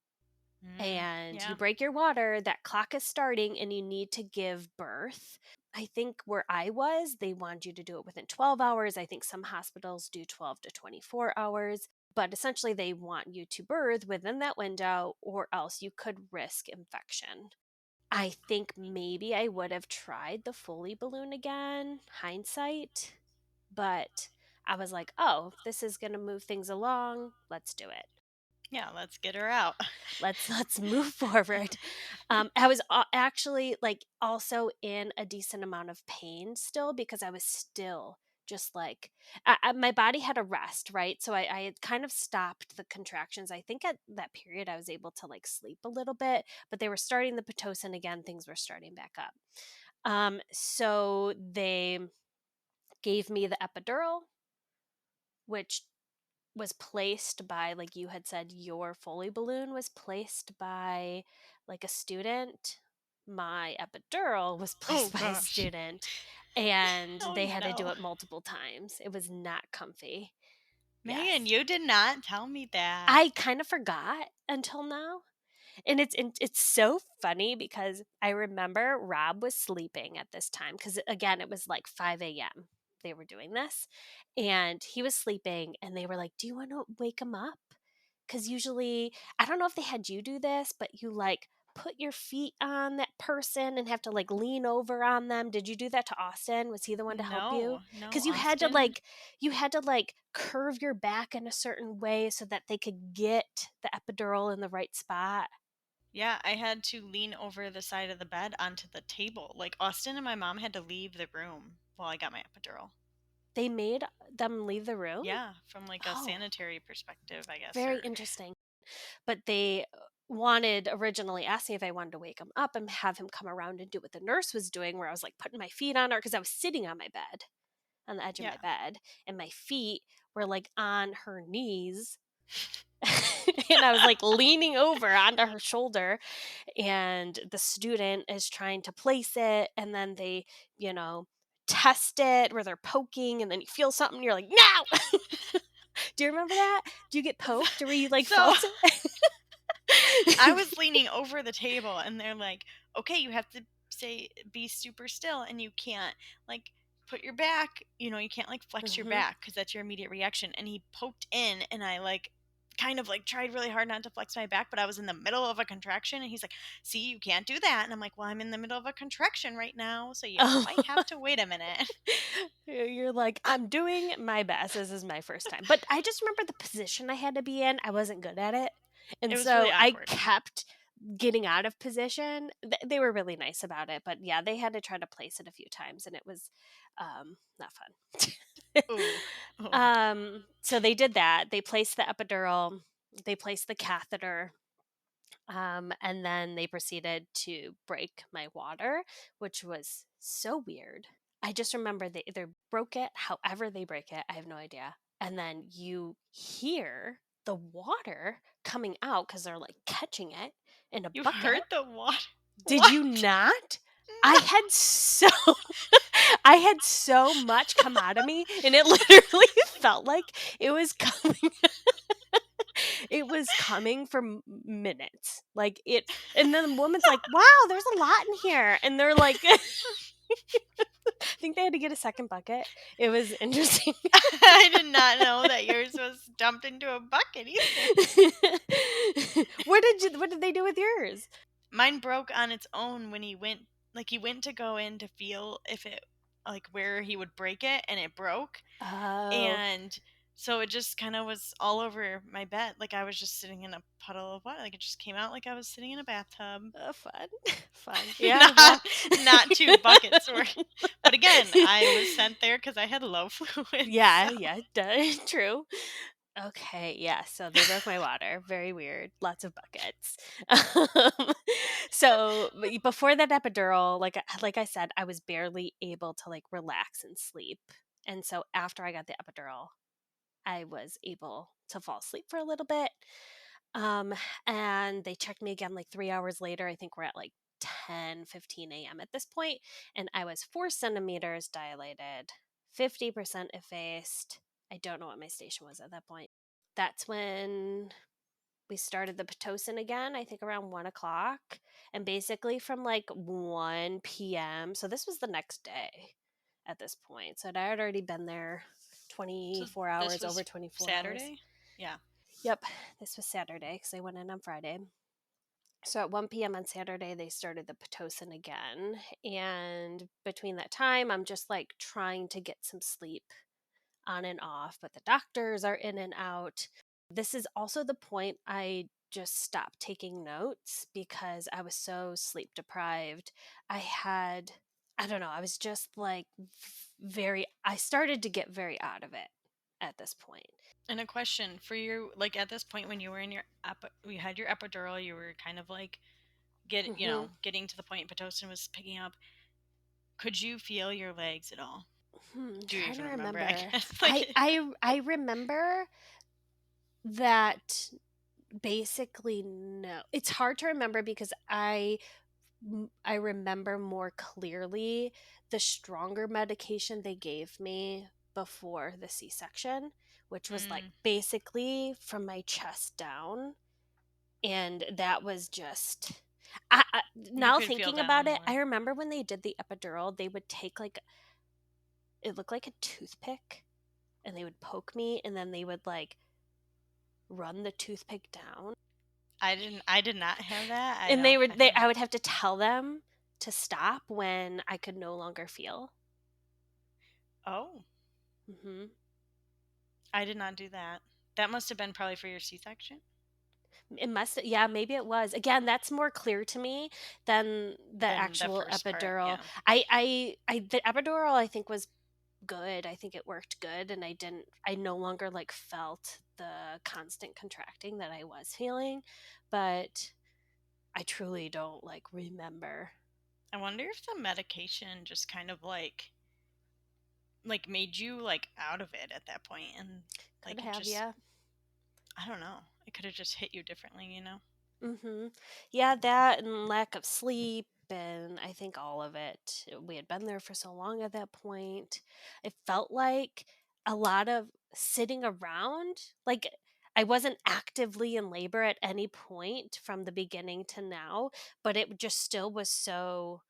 S1: And you
S2: Yeah.
S1: break your water, that clock is starting, and you need to give birth. I think where I was, they want you to do it within 12 hours. I think some hospitals do 12 to 24 hours, but essentially they want you to birth within that window, or else you could risk infection. I think maybe I would have tried the Foley balloon again, hindsight, but I was like, oh, this is going to move things along. Let's do it.
S2: Yeah, let's get her out.
S1: Let's move forward. I was actually like also in a decent amount of pain still, because I was still just like my body had a rest, right? So I had kind of stopped the contractions. I think at that period I was able to like sleep a little bit, but they were starting the pitocin again. Things were starting back up. So they gave me the epidural, which was placed by, like you had said, your Foley balloon was placed by like a student. My epidural was
S2: Oh
S1: placed by a
S2: gosh.
S1: student, and
S2: Oh
S1: they had to do
S2: no.
S1: it multiple times. It was not comfy.
S2: Megan,
S1: Yes.
S2: you did not tell me that.
S1: I kind of forgot until now. And it's so funny because I remember Rob was sleeping at this time, because again it was like 5 a.m. they were doing this, and he was sleeping, and they were like, "Do you want to wake him up?" Because usually, I don't know if they had you do this, but you like put your feet on that person and have to like lean over on them. Did you do that to Austin? Was he the one to help you?
S2: No, no,
S1: Because
S2: Austin.
S1: you had to like curve your back in a certain way so that they could get the epidural in the right spot.
S2: Yeah, I had to lean over the side of the bed onto the table. Like Austin and my mom had to leave the room while I got my epidural.
S1: They made them leave the room?
S2: Yeah, from like a
S1: Oh,
S2: sanitary perspective, I guess,
S1: very
S2: or
S1: interesting. But they wanted originally asked me if I wanted to wake him up and have him come around and do what the nurse was doing, where I was like putting my feet on her, because I was sitting on my bed, on the edge of
S2: yeah.
S1: my bed, and my feet were like on her knees. And I was like leaning over onto her shoulder, and the student is trying to place it, and then they, you know, test it where they're poking, and then you feel something, you're like, no. Do you remember that? Do you get poked, or were you like
S2: So
S1: felt
S2: I
S1: it?
S2: was leaning over the table and they're like, okay, you have to say, be super still and you can't like put your back, you can't like flex your
S1: Hmm.
S2: back because that's your immediate reaction. And he poked in and I like kind of like tried really hard not to flex my back, but I was in the middle of a contraction and he's like, see, you can't do that. And I'm like, well, I'm in the middle of a contraction right now. So you
S1: Oh.
S2: might have to wait a minute.
S1: You're like, I'm doing my best. This is my first time. But I just remember the position I had to be in. I wasn't good at it.
S2: It
S1: And
S2: was really
S1: so I
S2: awkward.
S1: kept getting out of position. They were really nice about it. But yeah, they had to try to place it a few times, and it was not fun.
S2: Ooh. Oh.
S1: So they did that. They placed the epidural, they placed the catheter. And then they proceeded to break my water, which was so weird. I just remember they either broke it, however they break it, I have no idea. And then you hear the water coming out because they're like catching it in a
S2: You heard
S1: bucket.
S2: the water?
S1: Did you
S2: What?
S1: not? I
S2: No.
S1: had so I had so much come out of me, and it literally felt like it was coming it was coming for minutes. Like it, and then the woman's like, "Wow, there's a lot in here," and they're like, I think they had to get a second bucket. It was interesting.
S2: I did not know that yours was dumped into a bucket either.
S1: What did they do with yours?
S2: Mine broke on its own when he went to go in to feel if it, like, where he would break it, and it broke.
S1: Oh,
S2: And so it just kind of was all over my bed. Like, I was just sitting in a puddle of water. Like, it just came out like I was sitting in a bathtub.
S1: fun. Fun. Yeah,
S2: not
S1: well.
S2: not two buckets were. But again, I was sent there because I had low fluids. So
S1: Yeah, yeah, duh, true. Okay, yeah, so they broke my water. Very weird. Lots of buckets. Um, so before that epidural, like I said, I was barely able to like relax and sleep. And so after I got the epidural, I was able to fall asleep for a little bit. Um, and they checked me again like 3 hours later. I think we're at like 10:15 a.m. at this point, and I was 4 centimeters dilated, 50% effaced. I don't know what my station was at that point. That's when we started the Pitocin again, I think around 1 o'clock. And basically from like 1 p.m. So this was the next day at this point. So I had already been there
S2: so
S1: 24
S2: this
S1: hours, over
S2: was
S1: 24 hours.
S2: Saturday. Yeah.
S1: Yep, this was Saturday because I went in on Friday. So at 1 p.m. on Saturday, they started the Pitocin again. And between that time, I'm just like trying to get some sleep on and off, but the doctors are in and out. This is also the point I just stopped taking notes because I was so sleep deprived. I don't know, I was just like I started to get very out of it at this point.
S2: And a question for you, like, at this point when you were in your you had your epidural, you were kind of like
S1: Hmm.
S2: getting to the point Pitocin was picking up. Could you feel your legs at all? Do you
S1: Trying to
S2: even remember? I
S1: remember.
S2: guess like
S1: I remember that basically no. It's hard to remember because I remember more clearly the stronger medication they gave me before the C-section, which was like
S2: mm,
S1: basically from my chest down, and that was just
S2: you
S1: now
S2: could feel
S1: thinking
S2: that
S1: about
S2: one
S1: it, I
S2: more.
S1: remember when they did the epidural, they would take like it looked like a toothpick and they would poke me and then they would like run the toothpick down
S2: I did not have that.
S1: and
S2: I don't
S1: I
S2: know.
S1: would have to tell them to stop when I could no longer feel.
S2: Oh,
S1: Hmm.
S2: I did not do that. That must have been probably for your C-section.
S1: It must, yeah, maybe it was. Again, that's more clear to me than the
S2: Than the
S1: actual
S2: first part,
S1: epidural.
S2: yeah.
S1: The epidural I think was good. I think it worked good, and I no longer like felt the constant contracting that I was feeling, but I truly don't like remember.
S2: I wonder if the medication just kind of like made you like out of it at that point, and
S1: Could
S2: like it
S1: have,
S2: just,
S1: yeah.
S2: I don't know. It could have just hit you differently.
S1: Mhm. Yeah, that and lack of sleep and I think all of it. We had been there for so long at that point. It felt like a lot of sitting around. Like I wasn't actively in labor at any point from the beginning to now, but it just still was so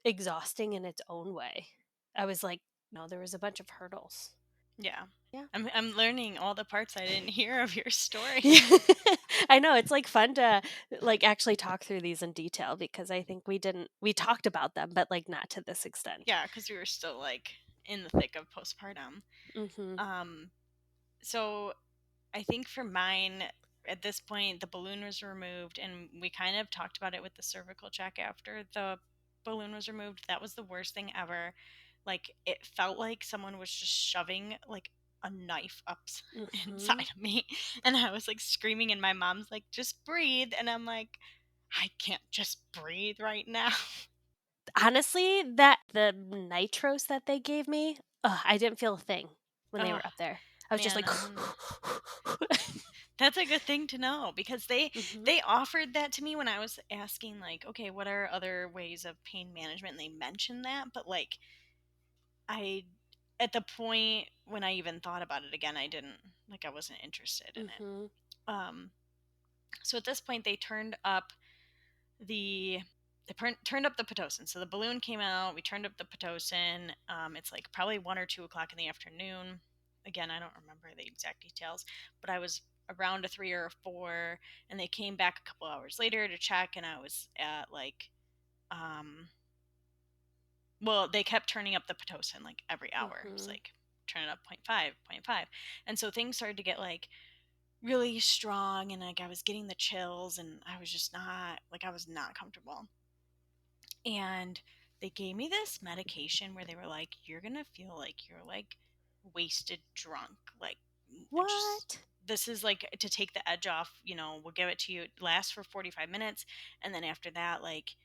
S1: exhausting in its own way. I was like, no, there was a bunch of hurdles.
S2: Yeah.
S1: Yeah.
S2: I'm learning all the parts I didn't hear of your story.
S1: Yeah. I know, it's, like, fun to, like, actually talk through these in detail because I think we talked about them, but, like, not to this extent.
S2: Yeah, because we were still like in the thick of postpartum.
S1: Mhm.
S2: Um, so I think for mine, at this point, the balloon was removed, and we kind of talked about it with the cervical check after the balloon was removed. That was the worst thing ever. Like, it felt like someone was just shoving like a knife up
S1: Mhm.
S2: inside of me, and I was like screaming, and my mom's like, "Just breathe," and I'm like, "I can't just breathe right now."
S1: Honestly, that the nitros that they gave me, I didn't feel a thing when they
S2: Oh
S1: were up there. I was just
S2: man,
S1: like
S2: that's a good thing to know because
S1: Mhm.
S2: they offered that to me when I was asking, like, okay, what are other ways of pain management, and they mentioned that, but like I at the point when I even thought about it again, I wasn't interested in it.
S1: Mhm.
S2: um so at this point the turned up the pitocin. So the balloon came out, we turned up the pitocin. It's like probably 1 or 2 o'clock in the afternoon. Again, I don't remember the exact details, but I was around a 3 or a 4, and they came back a couple hours later to check, and I was at like um well, they kept turning up the pitocin like every hour. It was
S1: Mhm.
S2: like turn it up point 0.5, point 0.5. And so things started to get like really strong, and like I was getting the chills, and I was just not like I was not comfortable. And they gave me this medication where they were like, you're gonna feel like you're like wasted drunk, like just
S1: What?
S2: this is like to take the edge off, we'll give it to you. It lasts for 45 minutes, and then after that, like,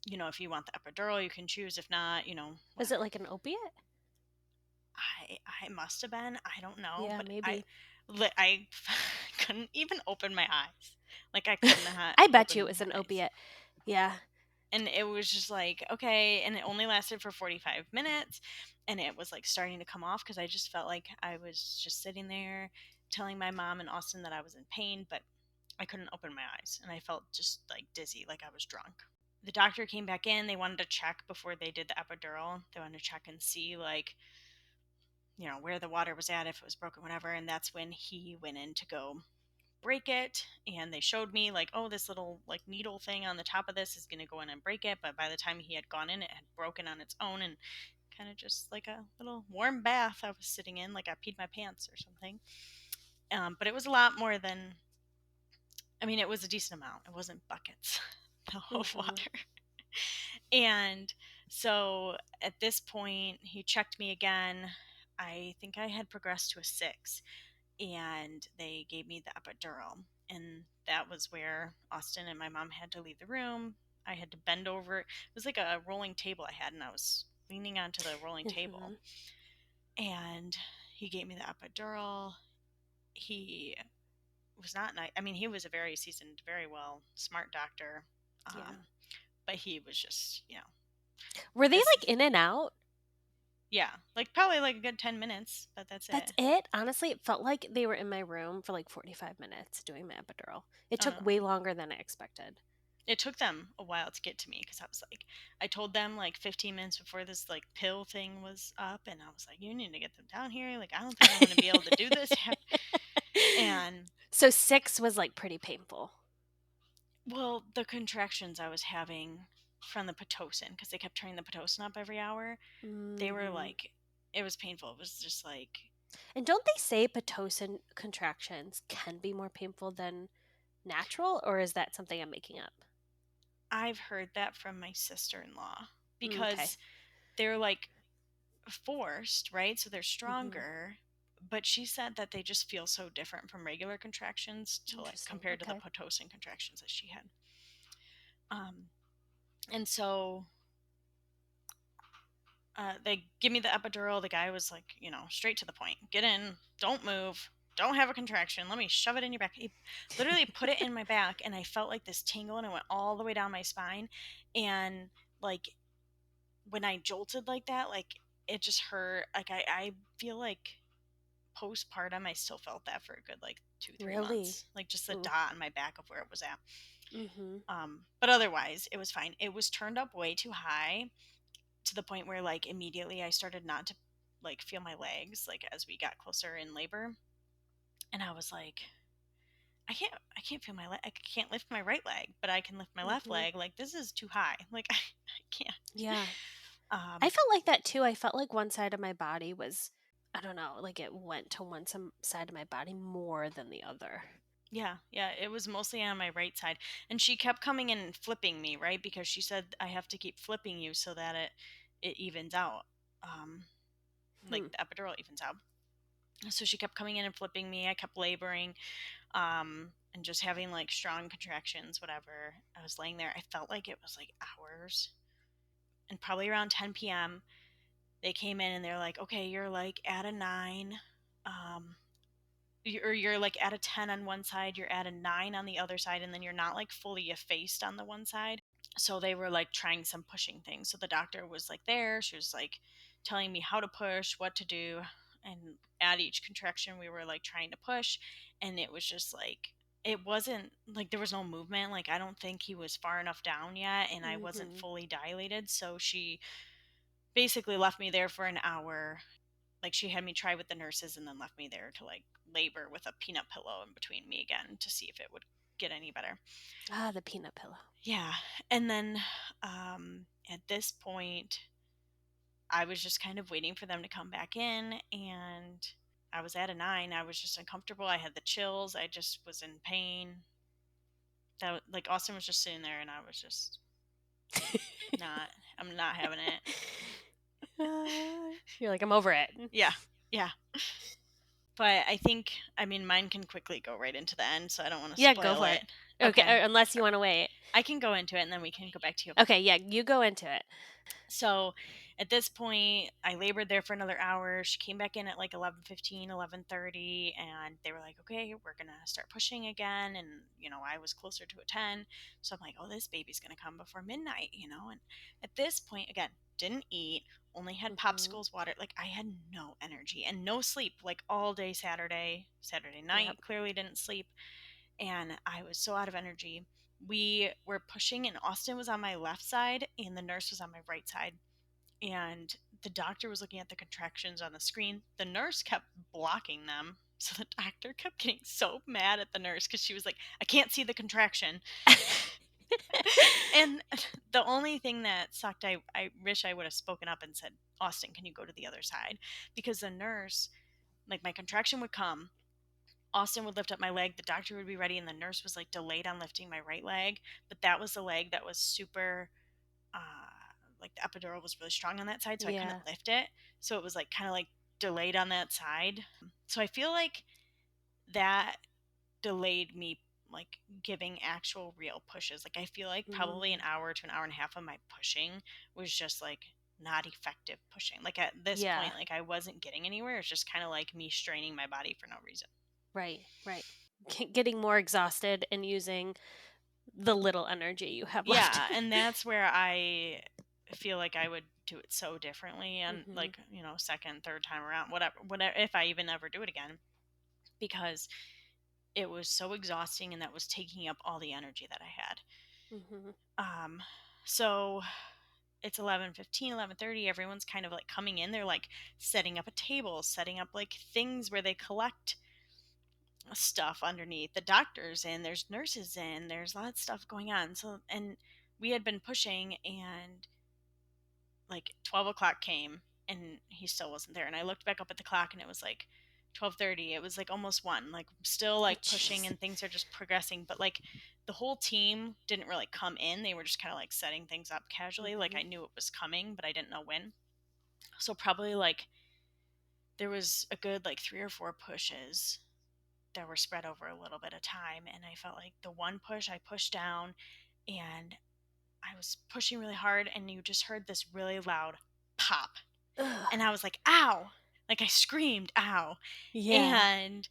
S2: if you want the epidural, you can choose. If not,
S1: Was it
S2: whatever.
S1: like an opiate?
S2: I must have been. I don't know,
S1: Yeah,
S2: but
S1: maybe.
S2: I couldn't even open my eyes. Like I could not
S1: I bet you it
S2: open
S1: was
S2: my
S1: an
S2: eyes.
S1: opiate. Yeah.
S2: And it was just like, okay, and it only lasted for 45 minutes, and it was like starting to come off because I just felt like I was just sitting there telling my mom and Austin that I was in pain, but I couldn't open my eyes, and I felt just like dizzy, like I was drunk. The doctor came back in. They wanted to check before they did the epidural. They wanted to check and see like where the water was at, if it was broken, whatever. And that's when he went in to go break it, and they showed me like, oh, this little like needle thing on the top of this is going to go in and break it. But by the time he had gone in, it had broken on its own, and kind of just like a little warm bath I was sitting in, like I peed my pants or something. But it was a lot more than, I mean, it was a decent amount. It wasn't buckets of
S1: Mhm.
S2: water. And so at this point he checked me again. I think I had progressed to a 6, and they gave me the epidural. And that was where Austin and my mom had to leave the room. I had to bend over. It was like a rolling table I had, and I was leaning onto the rolling table.
S1: Mhm.
S2: And he gave me the epidural. He was not nice. I mean, he was a very seasoned, very well, smart doctor.
S1: Yeah.
S2: Um, but he was just,
S1: Were they
S2: this
S1: like
S2: is,
S1: in and out?
S2: yeah, like probably like a good 10 minutes, but that's
S1: That's
S2: it.
S1: it? Honestly, it felt like they were in my room for like 45 minutes doing my epidural. It
S2: Oh,
S1: took
S2: no.
S1: way longer than I expected.
S2: It took them a while to get to me because I was like, I told them like 15 minutes before this like pill thing was up, and I was like, you need to get them down here. Like, I don't think I'm going to be able to do this. And
S1: So 6 was like pretty painful.
S2: well, the contractions I was having from the Pitocin, because they kept turning the Pitocin up every hour, they were
S1: Mhm.
S2: like, it was painful. It was just like,
S1: And don't they say Pitocin contractions can be more painful than natural, or is that something I'm making up?
S2: I've heard that from my sister in law
S1: Okay.
S2: because they're like forced, right? So they're
S1: Mhm.
S2: stronger. But she said that they just feel so different from regular contractions to like
S1: Interesting.
S2: compared to the
S1: Okay.
S2: Pitocin contractions that she had. Um, and so they give me the epidural. The guy was like, straight to the point. Get in, don't move, don't have a contraction. Let me shove it in your back. He literally put it in my back, and I felt like this tingle, and it went all the way down my spine. And like when I jolted like that, like it just hurt. Like I feel like postpartum, I still felt that for a good like 2-3 months,
S1: Really?
S2: like just the
S1: Ooh.
S2: dot on my back of where it was at.
S1: Mhm.
S2: But otherwise, it was fine. It was turned up way too high to the point where like immediately I started not to like feel my legs like as we got closer in labor, and I was like, I can't feel my leg. I can't lift my right leg, but I can lift my left
S1: Mhm.
S2: leg. Like this is too high. Like I can't.
S1: Yeah. I
S2: Um,
S1: felt like that too. I felt like one side of my body was, I don't know, like it went to one side of my body more than the other.
S2: Yeah, yeah, it was mostly on my right side. And she kept coming in and flipping me, right? Because she said I have to keep flipping you so that it evens out. Um, like
S1: Hmm.
S2: the epidural evens out. So she kept coming in and flipping me. I kept laboring, and just having like strong contractions, whatever. I was laying there. I felt like it was like hours. And probably around 10 p.m., they came in and they're like, okay, you're like at a 9. Um, or you're like at a 10 on one side, you're at a 9 on the other side, and then you're not like fully effaced on the one side. So they were like trying some pushing things. So the doctor was like there, she was like telling me how to push, what to do, and at each contraction we were like trying to push, and it was just like it wasn't like there was no movement. Like I don't think he was far enough down yet, and I wasn't
S1: Hmm.
S2: fully dilated. So she basically left me there for an hour, like she had me try with the nurses and then left me there to like labor with a peanut pillow in between me again to see if it would get any better.
S1: Ah, the peanut pillow.
S2: Yeah. And then at this point, I was just kind of waiting for them to come back in, and I was at a 9. I was just uncomfortable. I had the chills. I just was in pain. Like Austin was just sitting there and I was just not I'm not having it.
S1: You're like, I'm over it.
S2: Yeah. Yeah. But I mean, mine can quickly go right into the end, so I don't want to
S1: Yeah, go
S2: spoil
S1: for it.
S2: it.
S1: Okay,
S2: Okay.
S1: unless you want to wait.
S2: I can go into it and then we can go back to you.
S1: Okay, yeah, you go into it.
S2: So at this point, I labored there for another hour. She came back in at like 11:15, 11:30, and they were like, okay, we're going to start pushing again. And, I was closer to a 10. So I'm like, oh, this baby's going to come before midnight. And at this point, again, didn't eat, only had
S1: Mhm.
S2: popsicles, water. Like I had no energy and no sleep, like all day Saturday
S1: Yep.
S2: night, clearly didn't sleep. And I was so out of energy. We were pushing, and Austin was on my left side, and the nurse was on my right side. And the doctor was looking at the contractions on the screen. The nurse kept blocking them. So the doctor kept getting so mad at the nurse because she was like, I can't see the contraction. And the only thing that sucked, I wish I would have spoken up and said, Austin, can you go to the other side? Because the nurse, like my contraction would come, Austin would lift up my leg, the doctor would be ready, and the nurse was like delayed on lifting my right leg. But that was the leg that was super, like the epidural was really strong on that side, so I couldn't
S1: Yeah.
S2: lift it. So it was like kind of like delayed on that side. So I feel like that delayed me like giving actual real pushes. Like I feel like probably an
S1: Mm.
S2: hour to an hour and a half of my pushing was just like not effective pushing. Like at this
S1: Yeah.
S2: point, like I wasn't getting anywhere. It's just kind of like me straining my body for no reason.
S1: Right. Right. Getting more exhausted and using the little energy you have left.
S2: Yeah, and that's where I feel like I would do it so differently and
S1: Mhm.
S2: like, second, third time around, whatever if I even ever do it again because it was so exhausting and that was taking up all the energy that I had.
S1: Mhm.
S2: So it's 11:15, 11:30, everyone's kind of like coming in. They're like setting up a table, setting up like things where they collect stuff underneath. The doctors in, there's nurses in, there's a lot of stuff going on. So and we had been pushing and like 12 o'clock came and he still wasn't there, and I looked back up at the clock and it was like 12:30. It was like almost 1, like still
S1: Oh
S2: like pushing
S1: jeez.
S2: and things are just progressing, but like the whole team didn't really come in. They were just kind of like setting things up casually. Like
S1: Mhm.
S2: I knew it was coming but I didn't know when. So probably like there was a good like 3 or 4 pushes that were spread over a little bit of time, and I felt like the one push I pushed down and I was pushing really hard and you just heard this really loud pop.
S1: Ugh.
S2: And I was like, ow. Like I screamed, ow.
S1: Yeah.
S2: And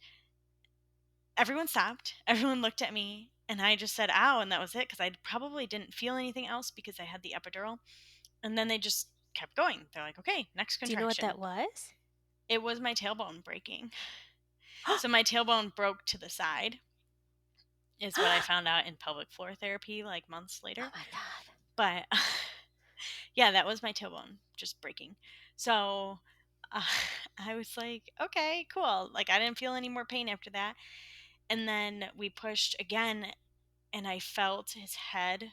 S2: everyone stopped. Everyone looked at me and I just said, ow. And that was it because I probably didn't feel anything else because I had the epidural. And then they just kept going. They're like, okay, next
S1: Do you know what that
S2: contraction.
S1: was?
S2: It was my tailbone breaking. So my tailbone broke to the side, is what I
S1: Oh
S2: found out in pelvic floor therapy like months later.
S1: my god.
S2: But yeah, that was my tailbone just breaking. So uh, I was like, okay, cool. Like I didn't feel any more pain after that. And then we pushed again, and I felt his head.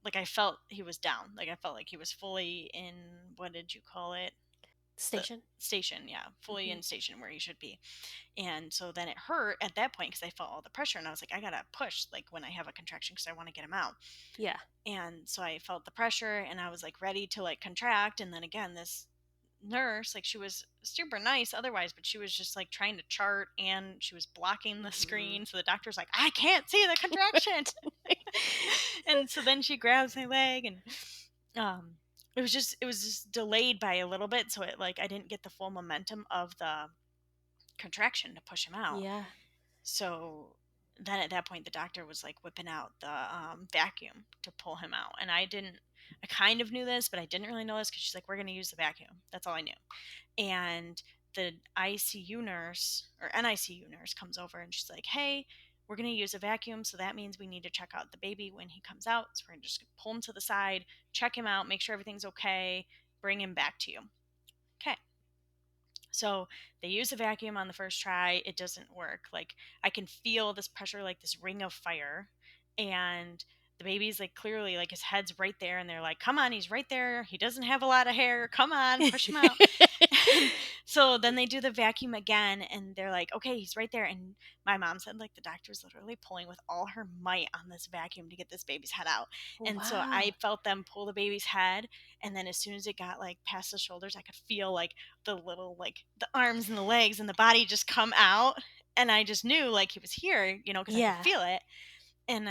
S2: Like I felt he was down. Like I felt like he was fully in, what did you call it? The
S1: Station?
S2: station, yeah, fully
S1: Mhm.
S2: in station where he should be. And so then it hurt at that point because I felt all the pressure, and I was like, I gotta push like when I have a contraction because I want to get him out.
S1: Yeah.
S2: And so I felt the pressure and I was like ready to like contract. And then again, this nurse, like she was super nice otherwise, but she was just like trying to chart and she was blocking the
S1: Mhm.
S2: screen. So the doctor's like, I can't see the contraction. And so then she grabs my leg and um it was just delayed by a little bit. So it like I didn't get the full momentum of the contraction to push him out.
S1: Yeah.
S2: So then at that point, the doctor was like whipping out the vacuum to pull him out. And I kind of knew this, but I didn't really know this because she's like, we're going to use the vacuum. That's all I knew. And the ICU nurse or NICU nurse comes over and she's like, hey, we're going to use a vacuum. So that means we need to check out the baby when he comes out. So we're just going to pull him to the side, check him out, make sure everything's okay, bring him back to you. Okay. So they use a vacuum on the first try. It doesn't work. Like I can feel this pressure, like this ring of fire. And the baby's like clearly like his head's right there. And they're like, come on, he's right there. He doesn't have a lot of hair. Come on, push him out. And so then they do the vacuum again and they're like, okay, he's right there. And my mom said like the doctor's literally pulling with all her might on this vacuum to get this baby's head out. And so
S1: Wow.
S2: I felt them pull the baby's head. And then as soon as it got like past the shoulders, I could feel like the little like the arms and the legs and the body just come out. And I just knew like he was here, because I could
S1: Yeah.
S2: feel it. And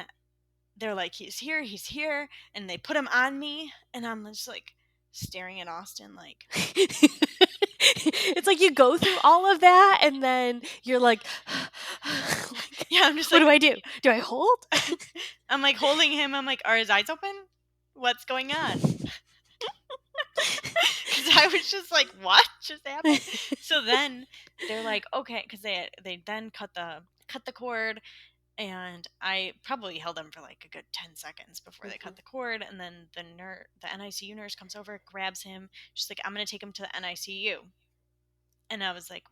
S2: they're like, he's here, he's here. And they put him on me. And I'm just like staring at Austin like,
S1: It's like you go through all of that and then you're like, like,
S2: yeah, I'm just
S1: what
S2: like,
S1: do I do? Do I hold?
S2: I'm like holding him. I'm like, are his eyes open? What's going on? Because I was just like, what just happened? So then they're like, okay, because they then cut the cord, and I probably held them for like a good 10 seconds before they
S1: Mhm.
S2: cut the cord, and then the NICU nurse comes over, grabs him, she's like, I'm gonna take him to the NICU, and I was like,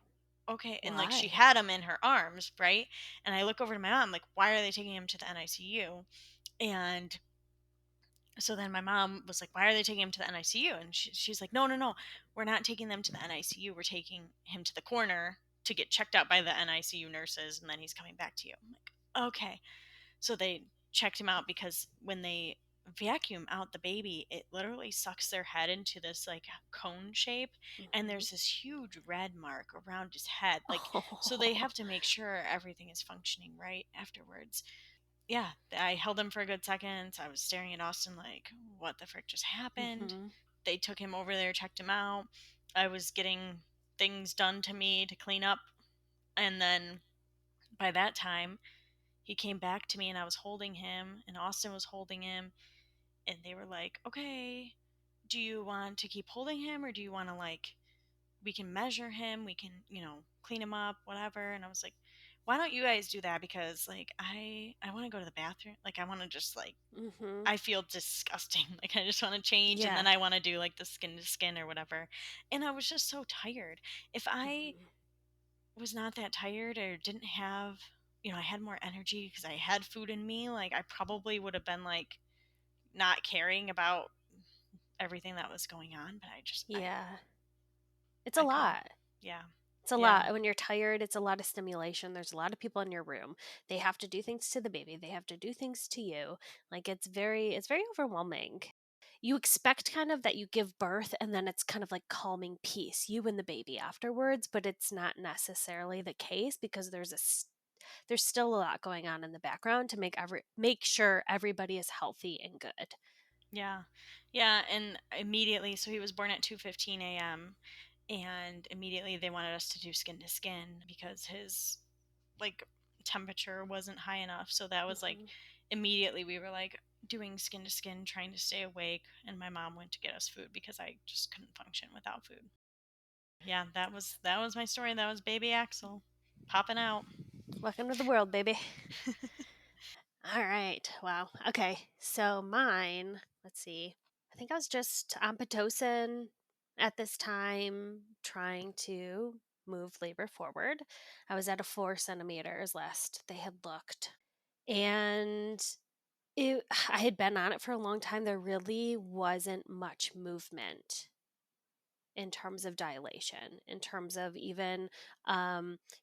S2: okay, and like she
S1: Why?
S2: had him in her arms, right? And I look over to my mom, like, why are they taking him to the NICU? And so then my mom was like, why are they taking him to the NICU? And she's like, no, no, no, we're not taking them to the NICU. We're taking him to the corner to get checked out by the NICU nurses, and then he's coming back to you. I'm like, okay. So they checked him out because when they vacuum out the baby, it literally sucks their head into this like cone shape, and
S1: Mhm.
S2: there's this huge red mark around his head. Like, so they
S1: Oh.
S2: have to make sure everything is functioning right afterwards. Yeah, I held him for a good second. I was staring at Austin like, what the frick just happened?
S1: Mhm.
S2: They took him over there, checked him out. I was getting things done to me to clean up. And then by that time, he came back to me and I was holding him, and Austin was holding him. And they were like, okay, do you want to keep holding him or do you want to like we can measure him, we can, clean him up, whatever. And I was like, why don't you guys do that? Because like I want to go to the bathroom. Like I want to just like
S1: Mhm.
S2: I feel disgusting. Like I just want to change and
S1: Yeah.
S2: then I want to do like the skin to skin or whatever. And I was just so tired. If I
S1: Mhm.
S2: was not that tired or didn't have, I had more energy because I had food in me, like I probably would have been like not caring about everything that was going on, but I just
S1: Yeah. It's a
S2: I couldn't.
S1: lot.
S2: Yeah.
S1: It's a
S2: Yeah.
S1: lot. When you're tired, it's a lot of stimulation. There's a lot of people in your room. They have to do things to the baby. They have to do things to you. Like it's very overwhelming. You expect kind of that you give birth and then it's kind of like calming peace, you and the baby afterwards, but it's not necessarily the case because there's still a lot going on in the background to make sure everybody is healthy and good.
S2: Yeah. Yeah, and immediately, so he was born at 2:15 a.m. and immediately they wanted us to do skin to skin because his like temperature wasn't high enough. So that was like
S1: Mhm.
S2: immediately we were like doing skin to skin trying to stay awake, and my mom went to get us food because I just couldn't function without food. Yeah, that was my story. That was baby Axel popping out.
S1: Welcome to the world, baby. All right. Wow. Okay. So mine, let's see. I think I was just on Pitocin at this time trying to move labor forward. I was at a 4 centimeters last they had looked. And I had been on it for a long time. There really wasn't much movement in terms of dilation, in terms of even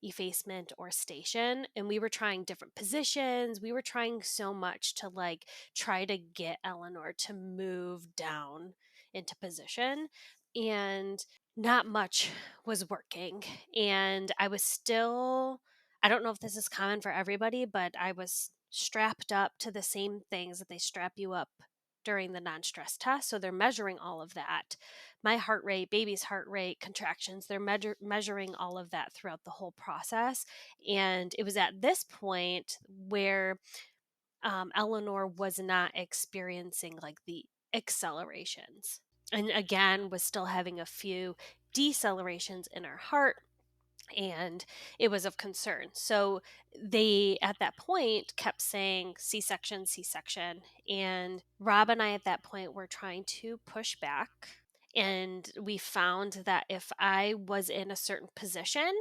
S1: effacement or station. And we were trying different positions. We were trying so much to like try to get Eleanor to move down into position. And not much was working. And I was still, I don't know if this is common for everybody, but I was strapped up to the same things that they strap you up during the non stress test. So they're measuring all of that, my heart rate, baby's heart rate, contractions. They're measuring all of that throughout the whole process. And it was at this point where Eleanor was not experiencing like the accelerations. And again, was still having a few decelerations in her heart, and it was of concern. So they, at that point, kept saying C section, C section. And Rob and I, at that point, were trying to push back. And we found that if I was in a certain position,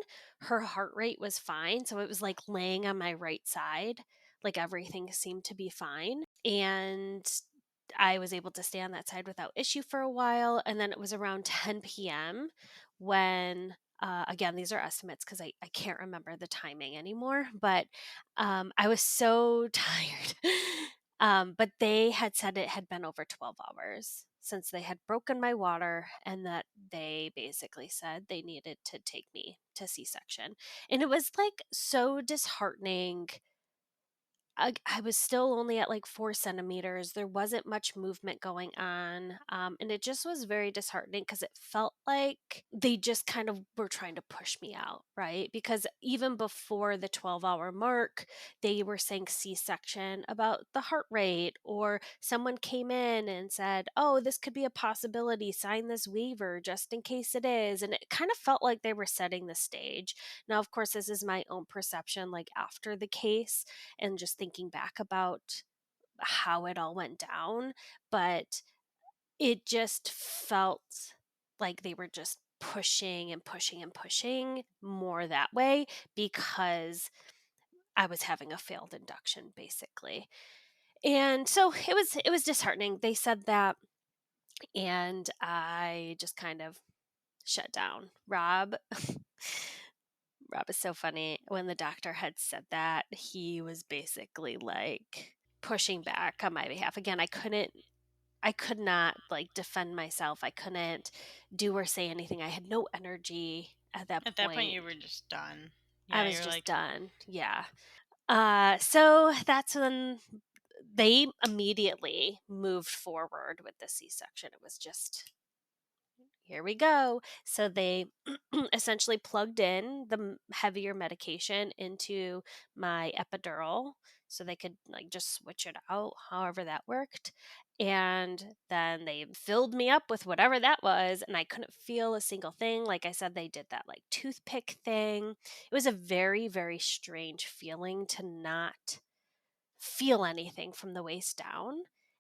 S1: her heart rate was fine. So it was like laying on my right side, like everything seemed to be fine. And I was able to stay on that side without issue for a while. And then it was around 10 p.m. when, again, these are estimates because I can't remember the timing anymore, but I was so tired. But they had said it had been over 12 hours since they had broken my water, and that they basically said they needed to take me to C-section. And it was like so disheartening. I was still only at like 4 centimeters. There wasn't much movement going on. And it just was very disheartening because it felt like they just kind of were trying to push me out, right? Because even before the 12-hour mark, they were saying C section about the heart rate, or someone came in and said, oh, this could be a possibility. Sign this waiver just in case it is. And it kind of felt like they were setting the stage. Now, of course, this is my own perception, like after the case and just thinking back about how it all went down, but it just felt like they were just pushing and pushing and pushing more that way because I was having a failed induction basically. And so it was disheartening. They said that, and I just kind of shut down. Rob is so funny. When the doctor had said that, he was basically like pushing back on my behalf. Again, I could not like defend myself. I couldn't do or say anything. I had no energy at that
S2: At that point,
S1: point.
S2: you were just done.
S1: I
S2: Yeah,
S1: was
S2: you're
S1: just
S2: like,
S1: done. Yeah. So that's when they immediately moved forward with the C-section. It was just, here we go. So they essentially plugged in the heavier medication into my epidural so they could like just switch it out, however that worked. And then they filled me up with whatever that was, and I couldn't feel a single thing. Like I said, they did that like toothpick thing. It was a very, very strange feeling to not feel anything from the waist down.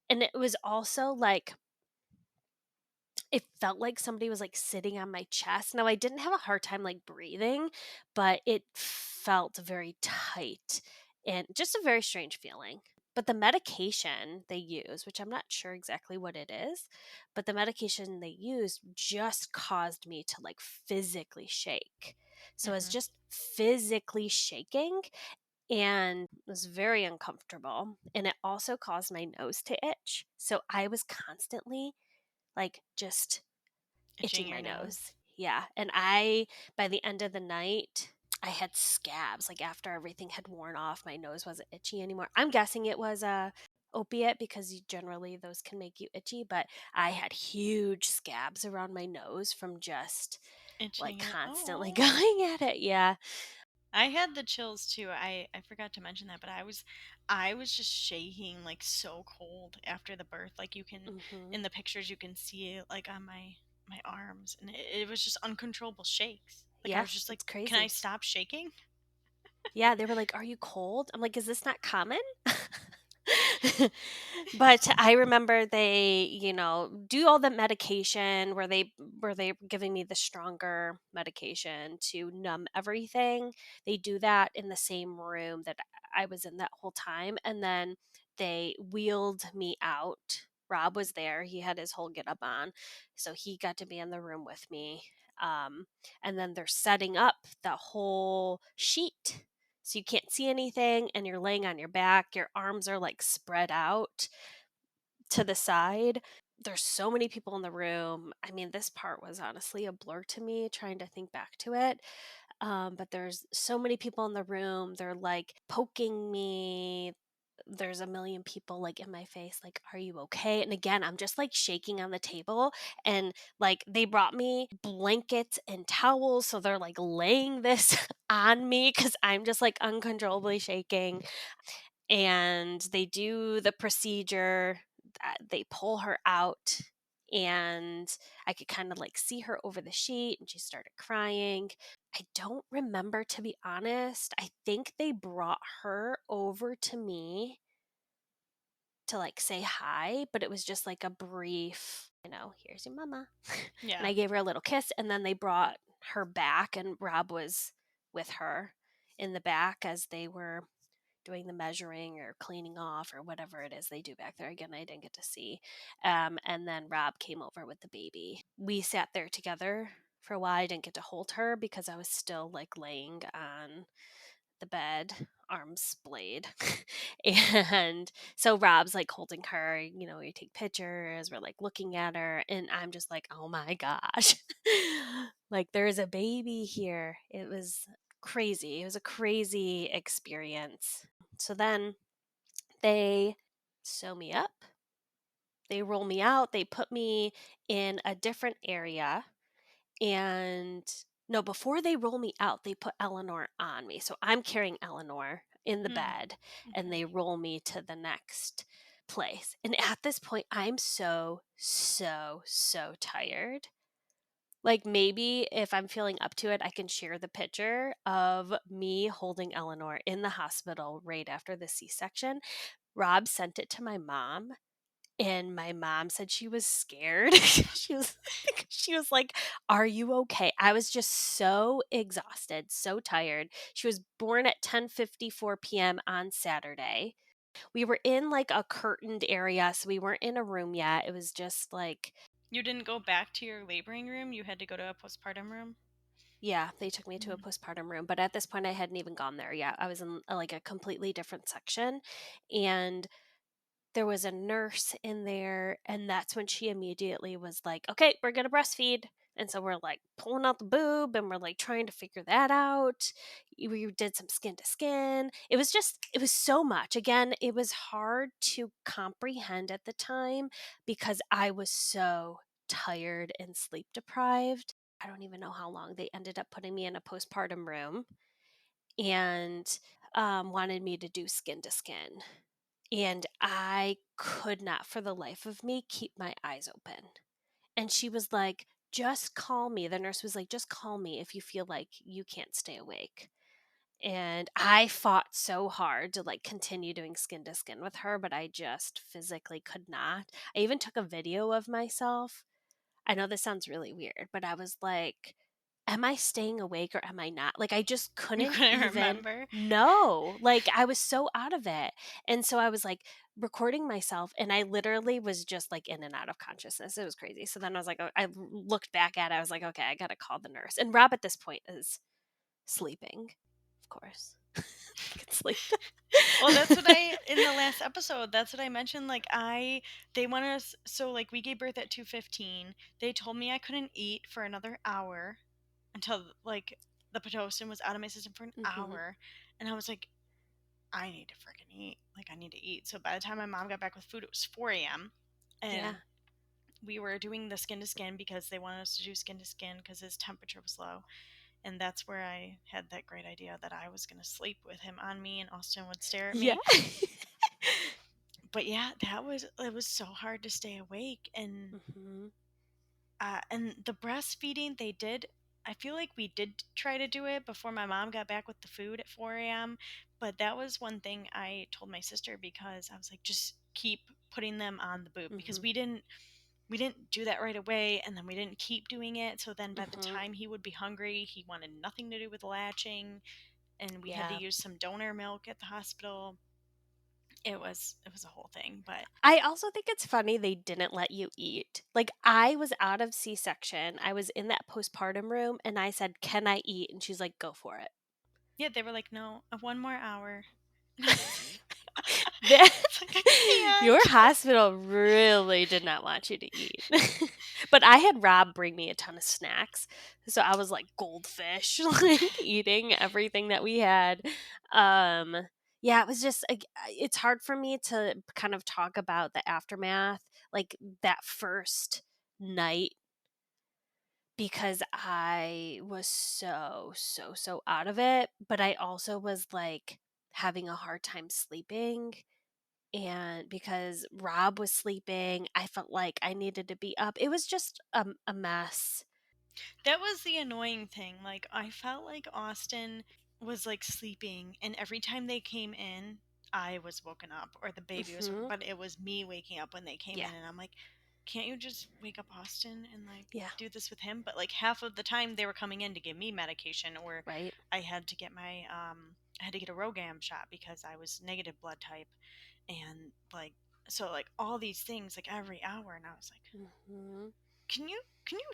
S1: And it was also like it felt like somebody was like sitting on my chest. Now I didn't have a hard time like breathing, but it felt very tight and just a very strange feeling. But the medication they use, which I'm not sure exactly what it is, but the medication they use just caused me to like physically shake. So I was
S2: mm-hmm.
S1: just physically shaking and it was very uncomfortable. And it also caused my nose to itch. So I was constantly like just
S2: Itching
S1: itching
S2: your
S1: my nose.
S2: nose.
S1: Yeah. And by the end of the night, I had scabs. Like after everything had worn off, my nose wasn't itchy anymore. I'm guessing it was a opiate because generally those can make you itchy, but I had huge scabs around my nose from just like
S2: Itching it.
S1: constantly
S2: Oh.
S1: going at it. Yeah.
S2: I had the chills too. I forgot to mention that, but I was just shaking like so cold after the birth. Like you can
S1: Hmm.
S2: in the pictures you can see it like on my arms, and it was just uncontrollable shakes. Like I
S1: Yeah.
S2: was just like,
S1: It's
S2: "Can I
S1: crazy.
S2: stop shaking?"
S1: Yeah, they were like, "Are you cold?" I'm like, "Is this not common?" But I remember they, do all the medication where they giving me the stronger medication to numb everything. They do that in the same room that I was in that whole time, and then they wheeled me out. Rob was there. He had his whole get up on. So he got to be in the room with me. Um, and then they're setting up the whole sheet so you can't see anything and you're laying on your back. Your arms are like spread out to the side. There's so many people in the room. I mean, this part was honestly a blur to me trying to think back to it. But there's so many people in the room. They're like poking me. There's a million people like in my face, like, are you okay? And again, I'm just like shaking on the table. And like they brought me blankets and towels. So they're like laying this on me because I'm just like uncontrollably shaking, and they do the procedure. They pull her out, and I could kind of like see her over the sheet, and she started crying. I don't remember, to be honest. I think they brought her over to me to like say hi, but it was just like a brief, here's your mama. And
S2: Yeah.
S1: I gave her a little kiss, and then they brought her back, and Rob was with her in the back as they were doing the measuring or cleaning off or whatever it is they do back there. Again, I didn't get to see. And then Rob came over with the baby. We sat there together for a while. I didn't get to hold her because I was still like laying on the bed, arms splayed. And so Rob's like holding her, we take pictures, we're like looking at her, and I'm just like, oh my gosh. Like there's a baby here. It was crazy. It was a crazy experience. So then they sew me up, they roll me out, they put me in a different area. And no, before they roll me out, they put Eleanor on me. So I'm carrying Eleanor in the
S2: Mm.
S1: bed, and
S2: Okay.
S1: they roll me to the next place. And at this point, I'm so, so, so tired. Like maybe if I'm feeling up to it, I can share the picture of me holding Eleanor in the hospital right after the C-section. Rob sent it to my mom, and my mom said she was scared. She was like, "Are you okay?" I was just so exhausted, so tired. She was born at 10:54 p.m. on Saturday. We were in like a curtained area, so we weren't in a room yet. It was just like,
S2: You didn't go back to your laboring room? You had to go to a postpartum room?
S1: yeah, they took me to a
S2: Mm.
S1: postpartum room, but at this point I hadn't even gone there yet. I was in like a completely different section, and there was a nurse in there, and that's when she immediately was like, "Okay, we're gonna breastfeed." And so we're like pulling out the boob, and we're like trying to figure that out. We did some skin to skin. It was so much. Again, it was hard to comprehend at the time because I was so tired and sleep deprived. I don't even know how long they ended up putting me in a postpartum room, and wanted me to do skin to skin. And I could not for the life of me keep my eyes open. And she was like, "Just call me." The nurse was like, "Just call me if you feel like you can't stay awake." And I fought so hard to like continue doing skin to skin with her, but I just physically could not. I even took a video of myself. I know this sounds really weird, but I was like, am I staying awake or am I not? Like, I just
S2: You
S1: couldn't
S2: couldn't
S1: even
S2: remember?
S1: know. Like, I was so out of it. And so I was like recording myself, and I literally was just like in and out of consciousness. It was crazy. So then I was like, I looked back at it. I was like, okay, I got to call the nurse. And Rob at this point is sleeping, of course. He can sleep.
S2: Well, that's what I in the last episode, that's what I mentioned, like, they want us, so, like, we gave birth at 2:15. They told me I couldn't eat for another hour until, like, the Pitocin was out of my system for an
S1: Hmm.
S2: hour, and I was like, "I need to freaking eat, like, I need to eat." So by the time my mom got back with food, it was 4 a.m.,
S1: Yeah.
S2: and we were doing the skin to skin because they wanted us to do skin to skin because his temperature was low. And that's where I had that great idea that I was going to sleep with him on me and Austin would stare at
S1: Yeah.
S2: me. But yeah, it was so hard to stay awake.
S1: Hmm.
S2: And the breastfeeding, they did, I feel like we did try to do it before my mom got back with the food at 4 a.m. But that was one thing I told my sister, because I was like, just keep putting them on the boob, because
S1: Hmm.
S2: we didn't do that right away, and then we didn't keep doing it. So then by the
S1: Hmm.
S2: time he would be hungry, he wanted nothing to do with latching, and we had to
S1: Yeah.
S2: use some donor milk at the hospital. It was a whole thing, but
S1: I also think it's funny they didn't let you eat. Like, I was out of C-section. I was in that postpartum room, and I said, "Can I eat?" And she's like, "Go for it."
S2: yeah, they were like, no, one more hour. And I was
S1: The-
S2: it's like, I
S1: Your
S2: can't.
S1: hospital really did not want you to eat. But I had Rob bring me a ton of snacks. So I was like goldfish, like eating everything that we had. Um yeah, it was just like, it's hard for me to kind of talk about the aftermath, like that first night, because I was so, so, so out of it. But I also was like having a hard time sleeping. And because Rob was sleeping, I felt like I needed to be up. It was just a mess.
S2: That was the annoying thing. Like, I felt like Austin was like sleeping, and every time they came in, I was woken up or the baby was woken,
S1: Mhm.
S2: but it was me waking up when they came
S1: Yeah.
S2: in, and I'm like, can't you just wake up Austin and like
S1: Yeah.
S2: do this with him? But like half of the time they were coming in to give me medication, or
S1: Right.
S2: I had to get my I had to get a Rogam shot because I was negative blood type, and like so like all these things like every hour, and I was like,
S1: Mhm.
S2: can you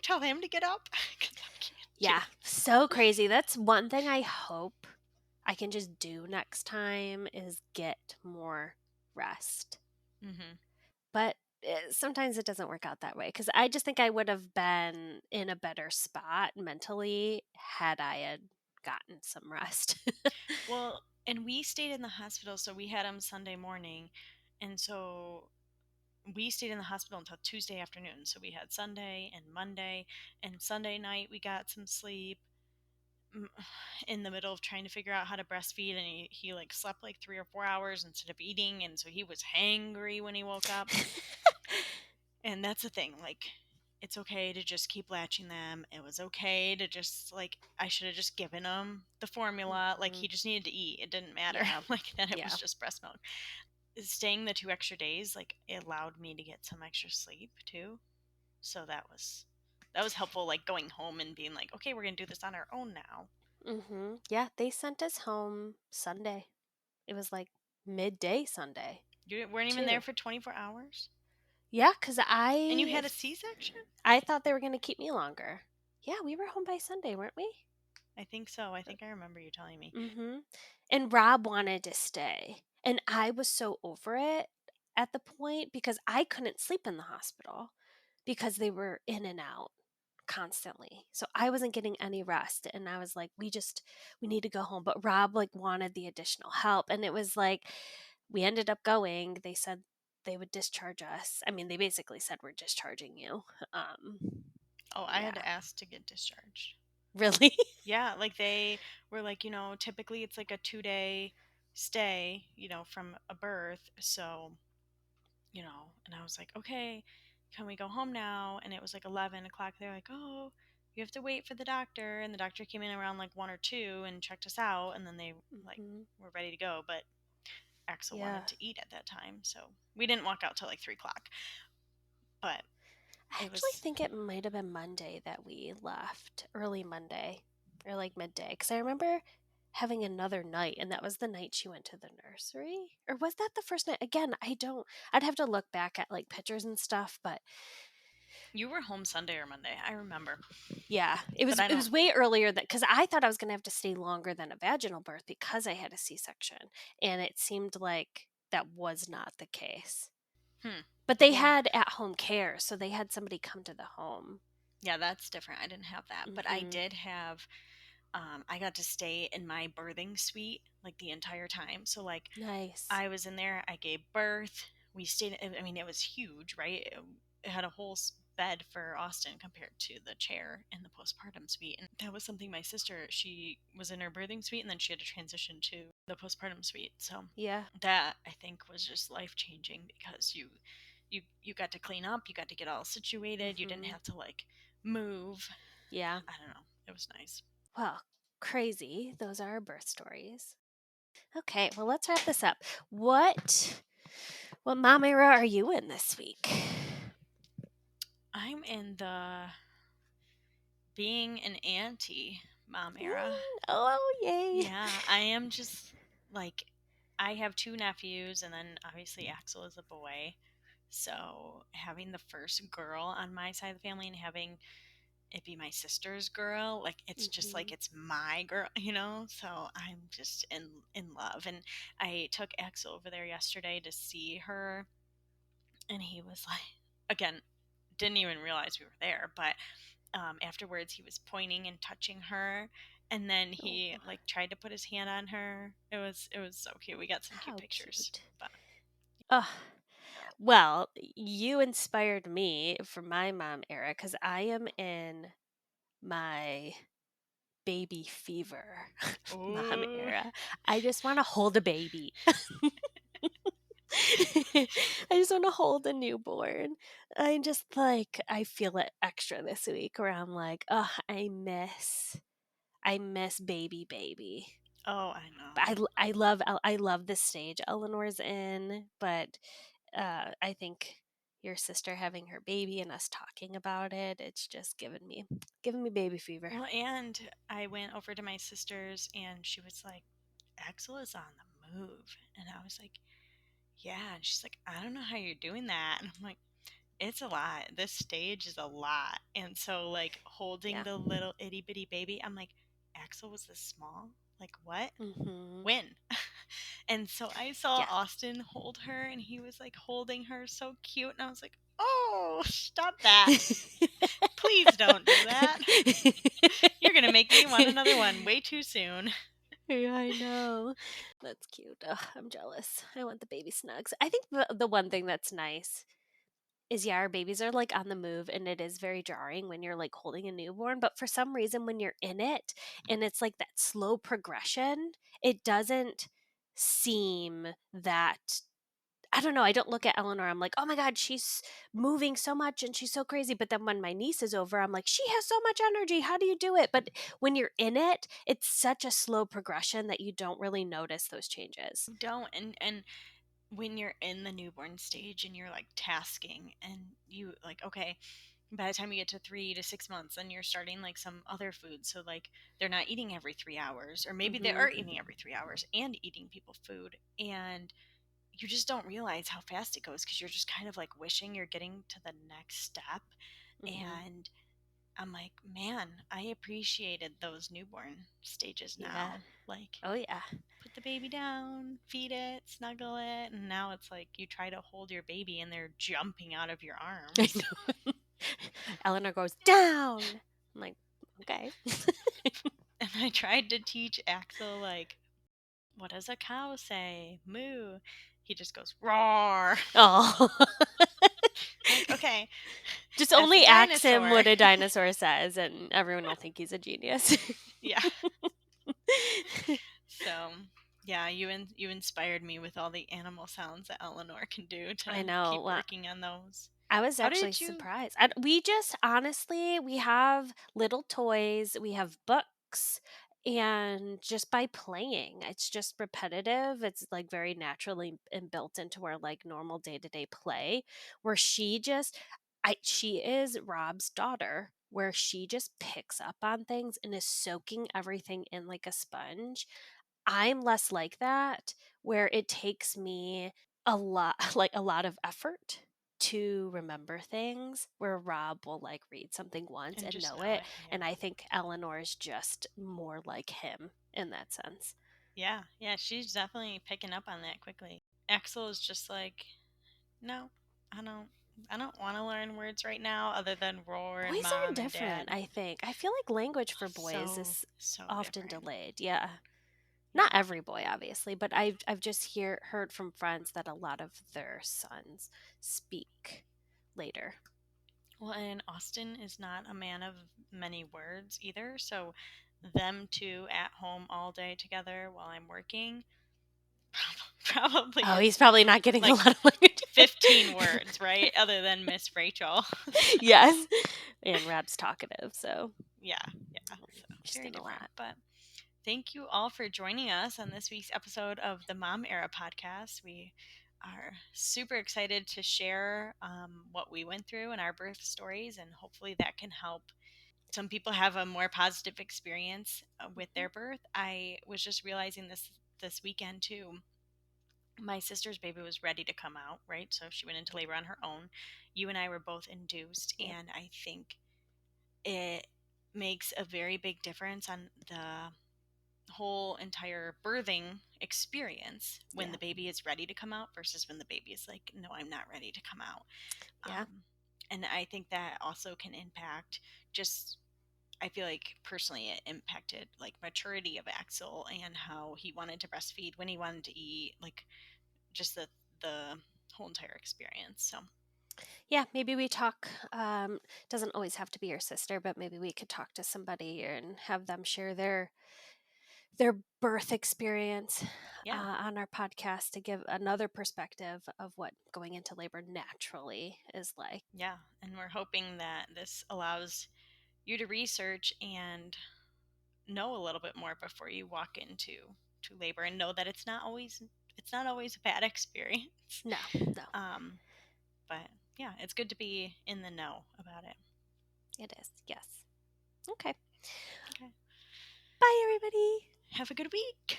S2: tell him to get up? Because I can't
S1: Yeah. So crazy. That's one thing I hope I can just do next time is get more rest.
S2: do. Hmm.
S1: But sometimes it doesn't work out that way because I just think I would have been in a better spot mentally had I had gotten some rest.
S2: Well, and we stayed in the hospital, so we had him Sunday morning, and so we stayed in the hospital until Tuesday afternoon. So we had Sunday and Monday, and Sunday night we got some sleep mm, in the middle of trying to figure out how to breastfeed, and he like slept like 3 or 4 hours instead of eating, and so he was hangry when he woke up. And that's the thing, like it's okay to just keep latching them. It was okay to just like I should have just given him the formula. Like
S1: Mhm.
S2: he just needed to eat. It didn't matter.
S1: Yeah.
S2: Like that it was
S1: Yeah.
S2: just breast milk. Staying the 2 extra days, like it allowed me to get some extra sleep too. So that was helpful, like going home and being like, okay, we're gonna do this on our own now.
S1: Yeah, they sent us home Sunday. It was like midday Sunday,
S2: You weren't even there
S1: too.
S2: for 24 hours,
S1: Yeah, because
S2: and you had a C-section.
S1: I thought they were going to keep me longer. Yeah, we were home by Sunday, weren't we?
S2: I think so. I think I remember you telling me.
S1: Mm-hmm. And Rob wanted to stay. And I was so over it at the point because I couldn't sleep in the hospital because they were in and out constantly. So I wasn't getting any rest. And I was like, we need to go home. But Rob like wanted the additional help. And it was like, we ended up going. They said they would discharge us. I mean, they basically said, we're discharging you. Um,
S2: Oh, I had
S1: yeah.
S2: to ask to get discharged.
S1: Really?
S2: Yeah, like they were like, typically it's like a 2-day stay, from a birth. So, and I was like, okay, can we go home now? And it was like 11 o'clock. They're like, oh, you have to wait for the doctor. And the doctor came in around like 1 or 2 and checked us out. And then they like
S1: Hmm.
S2: were ready to go. But Axel
S1: Yeah.
S2: wanted to eat at that time. So we didn't walk out till like 3 o'clock. But
S1: I
S2: it
S1: actually
S2: was,
S1: think it might have been Monday that we left, early Monday or like midday. Because I remember having another night, and that was the night she went to the nursery. Or was that the first night? Again, I'd have to look back at like pictures and stuff, but
S2: you were home Sunday or Monday. I remember.
S1: yeah, it
S2: But
S1: was
S2: I
S1: it
S2: don't,
S1: was way earlier than because I thought I was going to have to stay longer than a vaginal birth because I had a C-section, and it seemed like that was not the case.
S2: hmm.
S1: But they
S2: Yeah.
S1: had at-home care, so they had somebody come to the home.
S2: Yeah, that's different. I didn't have that. But I
S1: Hmm.
S2: did have I got to stay in my birthing suite like the entire time. So like
S1: Nice.
S2: I was in there, I gave birth. We stayed. I mean, it was huge, right? It had a whole bed for Austin compared to the chair in the postpartum suite, and that was something my sister. She was in her birthing suite, and then she had to transition to the postpartum suite. So
S1: Yeah.
S2: that I think was just life changing because you got to clean up, you got to get all situated, you didn't
S1: Hmm.
S2: have to like move.
S1: Yeah.
S2: I don't know. It was nice.
S1: Well, crazy. Those are our birth stories. Okay, well, let's wrap this up. What mom era are you in this week?
S2: I'm in the being an auntie mom era.
S1: Oh, yay.
S2: Yeah, I am just like I have two nephews, and then obviously Axel is a boy. So having the first girl on my side of the family and having it be my sister's girl, like it's just like
S1: Hmm.
S2: it's my girl. So I'm just in love. And I took Axel over there yesterday to see her, and he was like, again, didn't even realize we were there, but afterwards he was pointing and touching her, and then
S1: Oh,
S2: he like tried to put his hand on her. It was so cute. We got some cute
S1: how
S2: pictures.
S1: cute.
S2: But
S1: Oh, well, you inspired me for my mom era because I am in my baby fever mom
S2: oh,
S1: era. I just want to hold a baby. I just want to hold a newborn. I feel it extra this week where I'm like, oh, I miss baby baby.
S2: Oh, I
S1: But
S2: know.
S1: I love the stage Eleanor's in, but I think your sister having her baby and us talking about it, it's just giving me baby fever.
S2: Well, and I went over to my sister's and she was like, Axel is on the move. And I was like, yeah. And she's like, I don't know how you're doing that. And I'm like, it's a lot. This stage is a lot. And so, like, holding
S1: Yeah.
S2: the little itty bitty baby, I'm like, Axel was this small? Like, what?
S1: Mhm.
S2: When? And so I saw
S1: Yeah.
S2: Austin hold her and he was like holding her so cute. And I was like, oh, stop that. Please don't do that. You're going to make me want another one way too soon.
S1: Yeah, I know. That's cute. Ugh, I'm jealous. I want the baby snugs. I think the one thing that's nice is, yeah, our babies are like on the move and it is very jarring when you're like holding a newborn, but for some reason when you're in it and it's like that slow progression, it doesn't seem that, I don't know, I don't look at Eleanor, I'm like, "Oh my god, she's moving so much and she's so crazy." But then when my niece is over, I'm like, "She has so much energy. How do you do it?" But when you're in it, it's such a slow progression that you don't really notice those changes.
S2: Don't. And when you're in the newborn stage and you're like tasking and you like, okay, by the time you get to 3 to 6 months, then you're starting like some other food. So like they're not eating every 3 hours, or maybe they
S1: Mhm.
S2: are eating every 3 hours and eating people food. And you just don't realize how fast it goes because you're just kind of like wishing you're getting to the next step.
S1: Mhm.
S2: And I'm like, man, I appreciated those newborn stages
S1: Yeah.
S2: now. Like,
S1: Oh yeah.
S2: put the baby down, feed it, snuggle it. And now it's like you try to hold your baby and they're jumping out of your
S1: I
S2: arms.
S1: know. Eleanor goes, "Down." I'm like, "Okay."
S2: And I tried to teach Axel, like, what does a cow say? Moo. He just goes, roar.
S1: Oh.
S2: Like, okay,
S1: Just
S2: that's a
S1: only ask him
S2: dinosaur.
S1: what a dinosaur says and everyone will think he's a genius.
S2: Yeah. So, yeah, you inspired me with all the animal sounds that Eleanor can do
S1: I
S2: to
S1: know.
S2: keep
S1: Well,
S2: working on those.
S1: I was
S2: How
S1: actually
S2: did you?
S1: surprised. We just honestly, we have little toys, we have books, and just by playing, it's just repetitive. It's like very naturally and built into our like normal day-to-day play where she is Rob's daughter, where she just picks up on things and is soaking everything in like a sponge. I'm less like that, where it takes me a lot like a lot of effort to remember things, where Rob will like read something once
S2: And
S1: and
S2: just
S1: know
S2: know
S1: it,
S2: it.
S1: and
S2: Yeah.
S1: I think Eleanor's just more like him in that sense.
S2: Yeah. Yeah. She's definitely picking up on that quickly. Axel is just like, no, I don't. I don't want to learn words right now other than roar and
S1: Boys are
S2: mom and
S1: different,
S2: dad.
S1: I think. I feel like language for boys
S2: So,
S1: is
S2: so
S1: often
S2: different.
S1: delayed. Yeah. Not
S2: Yeah.
S1: every boy obviously, but I've just heard from friends that a lot of their sons speak later.
S2: Well, and Austin is not a man of many words either. So, them two at home all day together while I'm working probably
S1: Oh, he's
S2: is
S1: probably not getting a
S2: like
S1: lot of language.
S2: 15 words, right? Other than Miss Rachel. So,
S1: Yes. And Rob's talkative, so
S2: yeah, yeah. So,
S1: just
S2: very
S1: getting a
S2: different.
S1: lot.
S2: But thank you all for joining us on this week's episode of the Mom Era podcast. We are super excited to share what we went through and our birth stories, and hopefully that can help some people have a more positive experience with
S1: Mhm.
S2: their birth. I was just realizing this weekend too. My sister's baby was ready to come out, right? So she went into labor on her own. You and I were both induced,
S1: Yep.
S2: and I think it makes a very big difference on the whole entire birthing experience when
S1: Yeah.
S2: the baby is ready to come out versus when the baby is like, no, I'm not ready to come out.
S1: Yeah.
S2: And I think that also can impact just, I feel like personally it impacted like maturity of Axel and how he wanted to breastfeed, when he wanted to eat, like just the whole entire experience. So
S1: Yeah, maybe we talk doesn't always have to be your sister, but maybe we could talk to somebody and have them share their birth experience
S2: yeah,
S1: on our podcast to give another perspective of what going into labor naturally is like.
S2: yeah, and we're hoping that this allows you to research and know a little bit more before you walk into labor, and know that it's not always a bad experience.
S1: No, no,
S2: Um, but yeah, it's good to be in the know about it.
S1: it is. Yes. Okay.
S2: Okay.
S1: Bye, everybody.
S2: Have a good week.